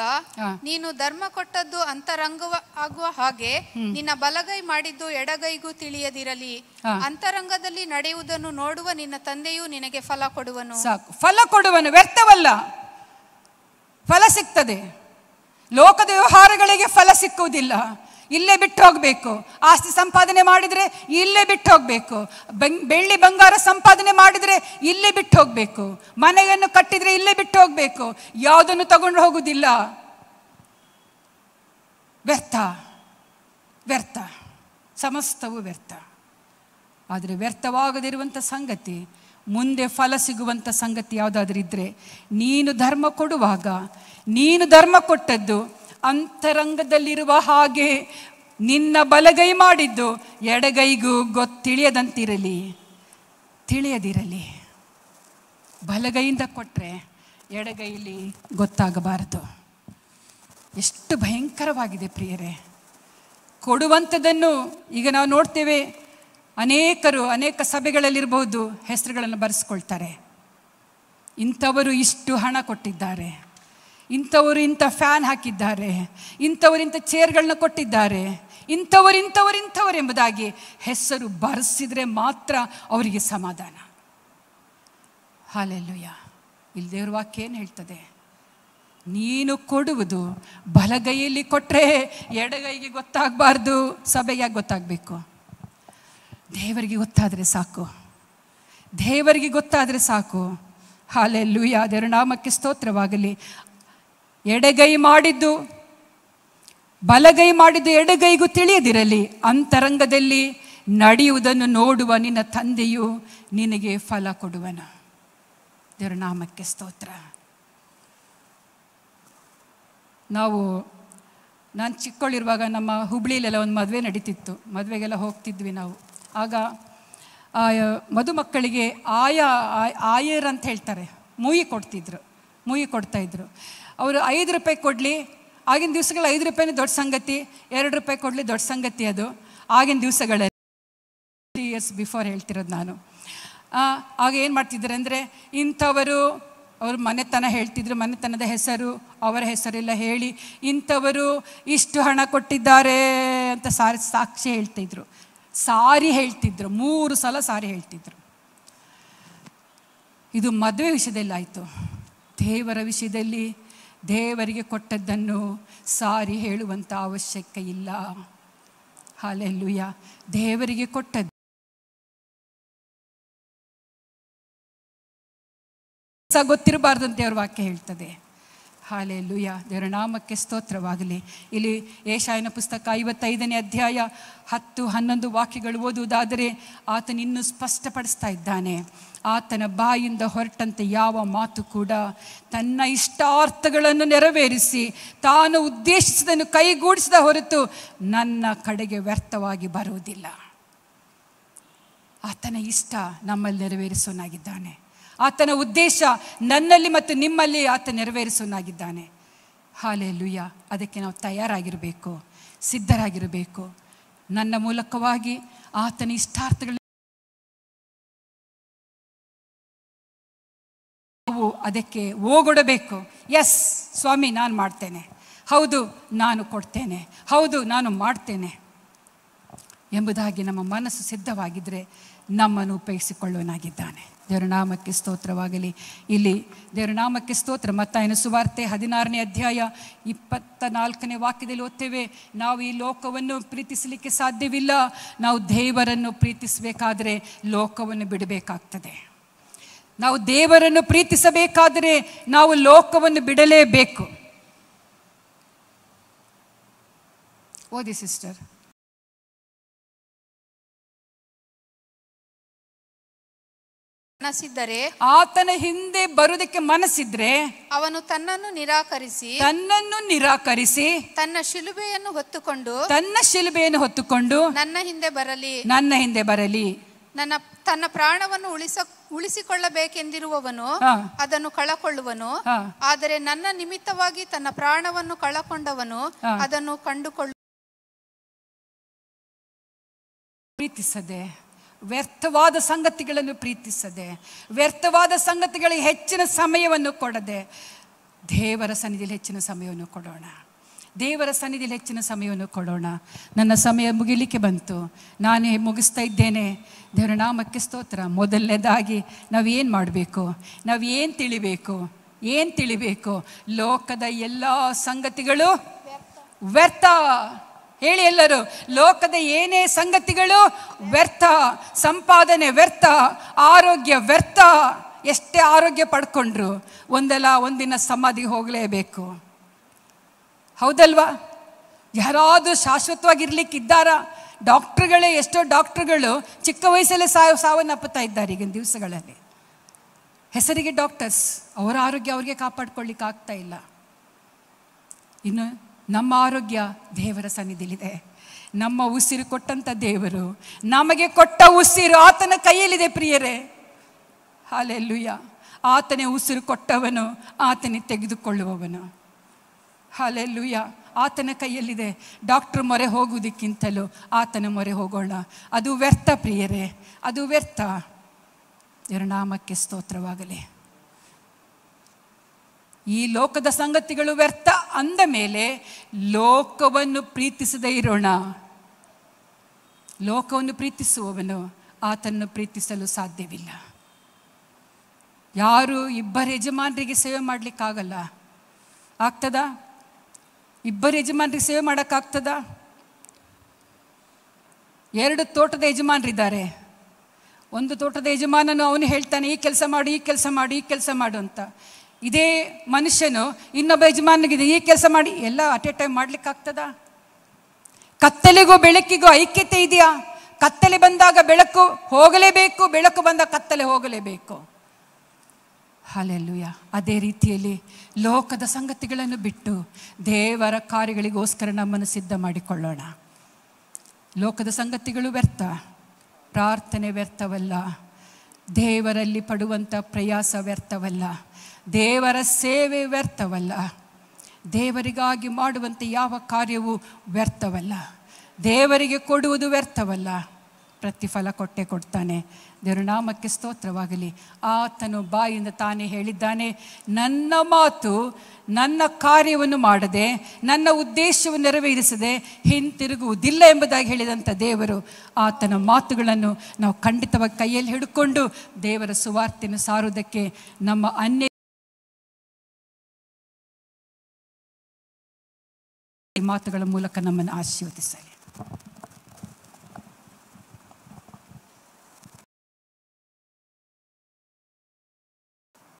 ನೀನು ಧರ್ಮ ಕೊಟ್ಟದ್ದು ಅಂತರಂಗ ಆಗುವ ಹಾಗೆ ನಿನ್ನ ಬಲಗೈ ಮಾಡಿದ್ದು ಎಡಗೈಗೂ ತಿಳಿಯದಿರಲಿ. ಅಂತರಂಗದಲ್ಲಿ ನಡೆಯುವುದನ್ನು ನೋಡುವ ನಿನ್ನ ತಂದೆಯು ನಿನಗೆ ಫಲ ಕೊಡುವನು. ಸಾಕು, ಫಲ ಕೊಡುವನು, ವ್ಯರ್ಥವಲ್ಲ, ಫಲ ಸಿಗ್ತದೆ. ಲೋಕದ ವ್ಯವಹಾರಗಳಿಗೆ ಫಲ ಸಿಕ್ಕುವುದಿಲ್ಲ, ಇಲ್ಲೇ ಬಿಟ್ಟು ಹೋಗ್ಬೇಕು. ಆಸ್ತಿ ಸಂಪಾದನೆ ಮಾಡಿದ್ರೆ ಇಲ್ಲೇ ಬಿಟ್ಟು ಹೋಗ್ಬೇಕು. ಬೆಳ್ಳಿ ಬಂಗಾರ ಸಂಪಾದನೆ ಮಾಡಿದ್ರೆ ಇಲ್ಲೇ ಬಿಟ್ಟು ಹೋಗ್ಬೇಕು. ಮನೆಯನ್ನು ಕಟ್ಟಿದ್ರೆ ಇಲ್ಲೇ ಬಿಟ್ಟು ಹೋಗ್ಬೇಕು. ಯಾವುದನ್ನು ತಗೊಂಡು ಹೋಗುವುದಿಲ್ಲ. ವ್ಯರ್ಥ, ವ್ಯರ್ಥ, ಸಮಸ್ತವೂ ವ್ಯರ್ಥ. ಆದರೆ ವ್ಯರ್ಥವಾಗದಿರುವಂಥ ಸಂಗತಿ, ಮುಂದೆ ಫಲ ಸಿಗುವಂಥ ಸಂಗತಿ ಯಾವುದಾದ್ರೂ ಇದ್ದರೆ, ನೀನು ಧರ್ಮ ಕೊಡುವಾಗ ನೀನು ಧರ್ಮ ಕೊಟ್ಟದ್ದು ಅಂತರಂಗದಲ್ಲಿರುವ ಹಾಗೆ ನಿನ್ನ ಬಲಗೈ ಮಾಡಿದ್ದು ಎಡಗೈಗೂ ತಿಳಿಯದಂತಿರಲಿ, ತಿಳಿಯದಿರಲಿ. ಬಲಗೈಯಿಂದ ಕೊಟ್ಟರೆ ಎಡಗೈಲಿ ಗೊತ್ತಾಗಬಾರದು. ಎಷ್ಟು ಭಯಂಕರವಾಗಿದೆ ಪ್ರಿಯರೇ. ಕೊಡುವಂಥದ್ದನ್ನು ಈಗ ನಾವು ನೋಡ್ತೇವೆ. ಅನೇಕ ಸಭೆಗಳಲ್ಲಿರಬಹುದು, ಹೆಸರುಗಳನ್ನು ಬರೆಸ್ಕೊಳ್ತಾರೆ. ಇಂಥವರು ಇಷ್ಟು ಹಣ ಕೊಟ್ಟಿದ್ದಾರೆ, ಇಂಥವರು ಇಂಥ ಫ್ಯಾನ್ ಹಾಕಿದ್ದಾರೆ, ಇಂಥವರು ಇಂಥ ಚೇರ್ಗಳನ್ನ ಕೊಟ್ಟಿದ್ದಾರೆ, ಇಂಥವರು ಎಂಬುದಾಗಿ ಹೆಸರು ಬರೆಸಿದ್ರೆ ಮಾತ್ರ ಅವರಿಗೆ ಸಮಾಧಾನ. ಹಲ್ಲೆಲೂಯಾ. ಇಲ್ಲಿ ದೇವರ ವಾಕ್ಯ ಏನು ಹೇಳ್ತದೆ? ನೀನು ಕೊಡುವುದು ಬಲಗೈಯಲ್ಲಿ ಕೊಟ್ಟರೆ ಎಡಗೈಗೆ ಗೊತ್ತಾಗಬಾರ್ದು. ಸಭೆಗೆ ಗೊತ್ತಾಗಬೇಕು? ದೇವರಿಗೆ ಗೊತ್ತಾದರೆ ಸಾಕು, ದೇವರಿಗೆ ಗೊತ್ತಾದರೆ ಸಾಕು. ಹಲ್ಲೆಲೂಯಾ. ದೇವರ ನಾಮಕ್ಕೆ ಸ್ತೋತ್ರವಾಗಲಿ. ಎಡಗೈ ಮಾಡಿದ್ದು ಬಲಗೈ ಮಾಡಿದ್ದು ಎಡಗೈಗೂ ತಿಳಿಯದಿರಲಿ. ಅಂತರಂಗದಲ್ಲಿ ನಡೆಯುವುದನ್ನು ನೋಡುವ ನಿನ್ನ ತಂದೆಯು ನಿನಗೆ ಫಲ ಕೊಡುವನು. ದೇವರ ನಾಮಕ್ಕೆ ಸ್ತೋತ್ರ. ನಾನು ಚಿಕ್ಕವಳಿರುವಾಗ ನಮ್ಮ ಹುಬ್ಳಿಲೆಲ್ಲ ಒಂದು ಮದುವೆ ನಡೀತಿತ್ತು. ಮದುವೆಗೆಲ್ಲ ಹೋಗ್ತಿದ್ವಿ ನಾವು. ಆಗ ಮದುಮಕ್ಕಳಿಗೆ ಆಯರ್ ಅಂತ ಹೇಳ್ತಾರೆ, ಮೂಯಿ ಕೊಡ್ತಾಯಿದ್ರು. ಅವರು 5 ರೂಪಾಯಿ ಕೊಡಲಿ. ಆಗಿನ ದಿವಸಗಳಲ್ಲಿ 5 ರೂಪಾಯಿನೇ ದೊಡ್ಡ ಸಂಗತಿ, 2 ರೂಪಾಯಿ ಕೊಡಲಿ ದೊಡ್ಡ ಸಂಗತಿ. ಅದು ಆಗಿನ ದಿವಸಗಳಲ್ಲಿ 3 years ಬಿಫೋರ್ ಹೇಳ್ತಿರೋದು ನಾನು. ಆಗ ಏನು ಮಾಡ್ತಿದ್ರು ಅಂದರೆ, ಇಂಥವರು ಅವರು ಮನೆತನ ಹೇಳ್ತಿದ್ರು, ಮನೆತನದ ಹೆಸರು, ಅವರ ಹೆಸರೆಲ್ಲ ಹೇಳಿ ಇಂಥವರು ಇಷ್ಟು ಹಣ ಕೊಟ್ಟಿದ್ದಾರೆ ಅಂತ ಸಾಕ್ಷಿ ಹೇಳ್ತಿದ್ರು, ಸಾರಿ ಹೇಳ್ತಿದ್ರು. 3 ಸಲ ಸಾರಿ ಹೇಳ್ತಿದ್ರು. ಇದು ಮದುವೆ ವಿಷಯದಲ್ಲಿ ಆಯಿತು. ದೇವರ ವಿಷಯದಲ್ಲಿ ದೇವರಿಗೆ ಕೊಟ್ಟದ್ದನ್ನು ಸಾರಿ ಹೇಳುವಂಥ ಅವಶ್ಯಕ ಇಲ್ಲ. ಹಲ್ಲೆಲೂಯಾ. ದೇವರಿಗೆ ಕೊಟ್ಟದ್ದು ಗೊತ್ತಿರಬಾರ್ದು ಅಂತ ದೇವರ ವಾಕ್ಯ ಹೇಳ್ತದೆ. ಹಲ್ಲೆಲೂಯಾ. ದೇವರ ನಾಮಕ್ಕೆ ಸ್ತೋತ್ರವಾಗಲಿ. ಇಲ್ಲಿ ಯೆಶಾಯನ ಪುಸ್ತಕ 55ನೇ ಅಧ್ಯಾಯ 10-11 ವಾಕ್ಯಗಳು ಓದುವುದಾದರೆ, ಆತನು ಇನ್ನೂ ಸ್ಪಷ್ಟಪಡಿಸ್ತಾ ಇದ್ದಾನೆ. ಆತನ ಬಾಯಿಂದ ಹೊರಟಂತೆ ಯಾವ ಮಾತು ಕೂಡ ತನ್ನ ಇಷ್ಟಾರ್ಥಗಳನ್ನು ನೆರವೇರಿಸಿ ತಾನು ಉದ್ದೇಶಿಸಿದನ್ನು ಕೈಗೂಡಿಸಿದ ಹೊರತು ನನ್ನ ಕಡೆಗೆ ವ್ಯರ್ಥವಾಗಿ ಬರುವುದಿಲ್ಲ. ಆತನ ಇಷ್ಟ ನಮ್ಮಲ್ಲಿ ನೆರವೇರಿಸೋನಾಗಿದ್ದಾನೆ. ಆತನ ಉದ್ದೇಶ ನನ್ನಲ್ಲಿ ಮತ್ತು ನಿಮ್ಮಲ್ಲಿ ಆತ ನೆರವೇರಿಸೋನಾಗಿದ್ದಾನೆ. ಹಲ್ಲೆಲೂಯಾ. ಅದಕ್ಕೆ ನಾವು ತಯಾರಾಗಿರಬೇಕು, ಸಿದ್ಧರಾಗಿರಬೇಕು. ನನ್ನ ಮೂಲಕವಾಗಿ ಆತನ ಇಷ್ಟಾರ್ಥಗಳು ನಾವು ಅದಕ್ಕೆ ಓಗೊಡಬೇಕು. ಎಸ್ ಸ್ವಾಮಿ, ನಾನು ಮಾಡ್ತೇನೆ, ಹೌದು ನಾನು ಕೊಡ್ತೇನೆ, ಹೌದು ನಾನು ಮಾಡ್ತೇನೆ ಎಂಬುದಾಗಿ ನಮ್ಮ ಮನಸ್ಸು ಸಿದ್ಧವಾಗಿದ್ದರೆ ನಮ್ಮನ್ನು ಉಪಯೋಗಿಸಿಕೊಳ್ಳುವನಾಗಿದ್ದಾನೆ. ದೇವರ ನಾಮಕ್ಕೆ ಸ್ತೋತ್ರವಾಗಲಿ. ಇಲ್ಲಿ ದೇವರ ನಾಮಕ್ಕೆ ಸ್ತೋತ್ರ. ಮತ್ತಾಯನ ಸುವಾರ್ತೆ 16ನೇ ಅಧ್ಯಾಯ 24ನೇ ವಾಕ್ಯದಲ್ಲಿ ಓದ್ತೇವೆ, ನಾವು ಈ ಲೋಕವನ್ನು ಪ್ರೀತಿಸಲಿಕ್ಕೆ ಸಾಧ್ಯವಿಲ್ಲ. ನಾವು ದೇವರನ್ನು ಪ್ರೀತಿಸಬೇಕಾದರೆ ಲೋಕವನ್ನು ಬಿಡಬೇಕಾಗ್ತದೆ. ನಾವು ದೇವರನ್ನು ಪ್ರೀತಿಸಬೇಕಾದರೆ ನಾವು ಲೋಕವನ್ನು ಬಿಡಲೇಬೇಕು. ಓದಿ ಸಿಸ್ಟರ್. ಮನಸ್ಸಿದ್ದರೆ, ಆತನ ಹಿಂದೆ ಬರುವುದಕ್ಕೆ ಮನಸ್ಸಿದ್ರೆ ಅವನು ತನ್ನನ್ನು ನಿರಾಕರಿಸಿ ತನ್ನ ಶಿಲುಬೆಯನ್ನು ಹೊತ್ತುಕೊಂಡು ನನ್ನ ಹಿಂದೆ ಬರಲಿ. ತನ್ನ ಪ್ರಾಣವನ್ನು ಉಳಿಸಿಕೊಳ್ಳಬೇಕೆಂದಿರುವವನು ಅದನ್ನು ಕಳಕೊಳ್ಳುವನು. ಆದರೆ ನನ್ನ ನಿಮಿತ್ತವಾಗಿ ತನ್ನ ಪ್ರಾಣವನ್ನು ಕಳಕೊಂಡವನು ಅದನ್ನು ಪ್ರೀತಿಸದೆ, ವ್ಯರ್ಥವಾದ ಸಂಗತಿಗಳನ್ನು ಪ್ರೀತಿಸದೆ, ವ್ಯರ್ಥವಾದ ಸಂಗತಿಗಳಿಗೆ ಹೆಚ್ಚಿನ ಸಮಯವನ್ನು ಕೊಡದೆ, ದೇವರ ಸನ್ನಿಧಿಯಲ್ಲಿ ಹೆಚ್ಚಿನ ಸಮಯವನ್ನು ಕೊಡೋಣ. ದೇವರ ಸನ್ನಿಧಿಯಲ್ಲಿ ಹೆಚ್ಚಿನ ಸಮಯವನ್ನು ಕೊಡೋಣ. ನನ್ನ ಸಮಯ ಮುಗಿಲಿಕ್ಕೆ ಬಂತು, ನಾನೇ ಮುಗಿಸ್ತಾ ಇದ್ದೇನೆ. ದೇವರ ನಾಮಕ್ಕೆ ಸ್ತೋತ್ರ. ಮೊದಲನೇದಾಗಿ ನಾವೇನು ಮಾಡಬೇಕು? ನಾವೇನು ತಿಳಿಬೇಕು? ಲೋಕದ ಎಲ್ಲ ಸಂಗತಿಗಳು ವ್ಯರ್ಥ. ಹೇಳಿ ಎಲ್ಲರೂ, ಲೋಕದ ಏನೇ ಸಂಗತಿಗಳು ವ್ಯರ್ಥ. ಸಂಪಾದನೆ ವ್ಯರ್ಥ, ಆರೋಗ್ಯ ವ್ಯರ್ಥ. ಎಷ್ಟೇ ಆರೋಗ್ಯ ಪಡ್ಕೊಂಡ್ರು ಒಂದಲ್ಲ ಒಂದಿನ ಸಮಾಧಿಗೆ ಹೋಗಲೇಬೇಕು. ಹೌದಲ್ವಾ? ಯಾರಾದರೂ ಶಾಶ್ವತವಾಗಿರ್ಲಿಕ್ಕಿದ್ದಾರಾ? ಡಾಕ್ಟ್ರುಗಳೇ, ಎಷ್ಟೋ ಡಾಕ್ಟ್ರುಗಳು ಚಿಕ್ಕ ವಯಸ್ಸಲ್ಲೇ ಸಾವನ್ನಪ್ಪುತ್ತಾ ಇದ್ದಾರೆ ಈಗಿನ ದಿವಸಗಳಲ್ಲಿ. ಹೆಸರಿಗೆ ಡಾಕ್ಟರ್ಸ್, ಅವರ ಆರೋಗ್ಯ ಅವ್ರಿಗೆ ಕಾಪಾಡ್ಕೊಳ್ಳಿಕ್ಕೆ ಆಗ್ತಾ ಇಲ್ಲ. ಇನ್ನು ನಮ್ಮ ಆರೋಗ್ಯ ದೇವರ ಸನ್ನಿಧಿಲಿದೆ. ನಮ್ಮ ಉಸಿರು ಕೊಟ್ಟಂಥ ದೇವರು, ನಮಗೆ ಕೊಟ್ಟ ಉಸಿರು ಆತನ ಕೈಯಲ್ಲಿದೆ ಪ್ರಿಯರೇ. ಹಲ್ಲೆಲೂಯಾ. ಆತನೇ ಉಸಿರು ಕೊಟ್ಟವನು, ಆತನೇ ತೆಗೆದುಕೊಳ್ಳುವವನು. ಹಲ್ಲೆಲೂಯಾ. ಆತನ ಕೈಯಲ್ಲಿದೆ. ಡಾಕ್ಟ್ರ್ ಮೊರೆ ಹೋಗುವುದಕ್ಕಿಂತಲೂ ಆತನ ಮೊರೆ ಹೋಗೋಣ. ಅದು ವ್ಯರ್ಥ ಪ್ರಿಯರೇ, ಅದು ವ್ಯರ್ಥ. ದೇವರ ನಾಮಕ್ಕೆ ಸ್ತೋತ್ರವಾಗಲಿ. ಈ ಲೋಕದ ಸಂಗತಿಗಳು ವ್ಯರ್ಥ ಅಂದ ಮೇಲೆ ಲೋಕವನ್ನು ಪ್ರೀತಿಸದೇ ಇರೋಣ. ಲೋಕವನ್ನು ಪ್ರೀತಿಸುವವನು ಆತನ್ನು ಪ್ರೀತಿಸಲು ಸಾಧ್ಯವಿಲ್ಲ. ಯಾರು ಇಬ್ಬರು ಯಜಮಾನರಿಗೆ ಸೇವೆ ಮಾಡಲಿಕ್ಕಾಗಲ್ಲ. ಆಗ್ತದಾ? ಇಬ್ಬರು ಯಜಮಾನರಿಗೆ ಸೇವೆ ಮಾಡೋಕ್ಕಾಗ್ತದ? 2 ತೋಟದ ಯಜಮಾನರಿದ್ದಾರೆ. ಒಂದು ತೋಟದ ಯಜಮಾನನು ಅವನು ಹೇಳ್ತಾನೆ, ಈ ಕೆಲಸ ಮಾಡು, ಈ ಕೆಲಸ ಮಾಡು, ಈ ಕೆಲಸ ಮಾಡು ಅಂತ. ಇದೇ ಮನುಷ್ಯನು ಇನ್ನೊಬ್ಬ ಯಜಮಾನಿಗಿದೆ, ಈ ಕೆಲಸ ಮಾಡಿ. ಎಲ್ಲ ಅಟ್ ಎ ಟೈಮ್ ಮಾಡ್ಲಿಕ್ಕಾಗ್ತದ? ಕತ್ತಲೆಗೂ ಬೆಳಕಿಗೂ ಐಕ್ಯತೆ ಇದೆಯಾ? ಕತ್ತಲೆ ಬಂದಾಗ ಬೆಳಕು ಹೋಗಲೇಬೇಕು, ಬೆಳಕು ಬಂದಾಗ ಕತ್ತಲೆ ಹೋಗಲೇಬೇಕು. ಹಲ್ಲೆಲೂಯಾ. ಅದೇ ರೀತಿಯಲ್ಲಿ ಲೋಕದ ಸಂಗತಿಗಳನ್ನು ಬಿಟ್ಟು ದೇವರ ಕಾರ್ಯಗಳಿಗೋಸ್ಕರ ನಮ್ಮನ್ನು ಸಿದ್ಧ ಮಾಡಿಕೊಳ್ಳೋಣ. ಲೋಕದ ಸಂಗತಿಗಳು ವ್ಯರ್ಥ, ಪ್ರಾರ್ಥನೆ ವ್ಯರ್ಥವಲ್ಲ, ದೇವರಲ್ಲಿ ಪಡುವಂಥ ಪ್ರಯಾಸ ವ್ಯರ್ಥವಲ್ಲ, ದೇವರ ಸೇವೆ ವ್ಯರ್ಥವಲ್ಲ, ದೇವರಿಗಾಗಿ ಮಾಡುವಂಥ ಯಾವ ಕಾರ್ಯವೂ ವ್ಯರ್ಥವಲ್ಲ, ದೇವರಿಗೆ ಕೊಡುವುದು ವ್ಯರ್ಥವಲ್ಲ. ಪ್ರತಿಫಲ ಕೊಟ್ಟೇ ಕೊಡ್ತಾನೆ. ದೇವರ ನಾಮಕ್ಕೆ ಸ್ತೋತ್ರವಾಗಲಿ. ಆತನು ಬಾಯಿಂದ ತಾನೇ ಹೇಳಿದ್ದಾನೆ, ನನ್ನ ಮಾತು ನನ್ನ ಕಾರ್ಯವನ್ನು ಮಾಡದೆ, ನನ್ನ ಉದ್ದೇಶವನ್ನು ನೆರವೇರಿಸದೆ ಹಿಂತಿರುಗುವುದಿಲ್ಲ ಎಂಬುದಾಗಿ ಹೇಳಿದಂಥ ದೇವರು, ಆತನ ಮಾತುಗಳನ್ನು ನಾವು ಖಂಡಿತವಾಗಿ ಕೈಯಲ್ಲಿ ಹಿಡ್ಕೊಂಡು ದೇವರ ಸುವಾರ್ತೆಯನ್ನು ಸಾರುವುದಕ್ಕೆ ನಮ್ಮ ಅನ್ಯ ಮಾತುಗಳ ಮೂಲಕ ನಮ್ಮನ್ನು ಆಶೀರ್ವದಿಸಲಿ.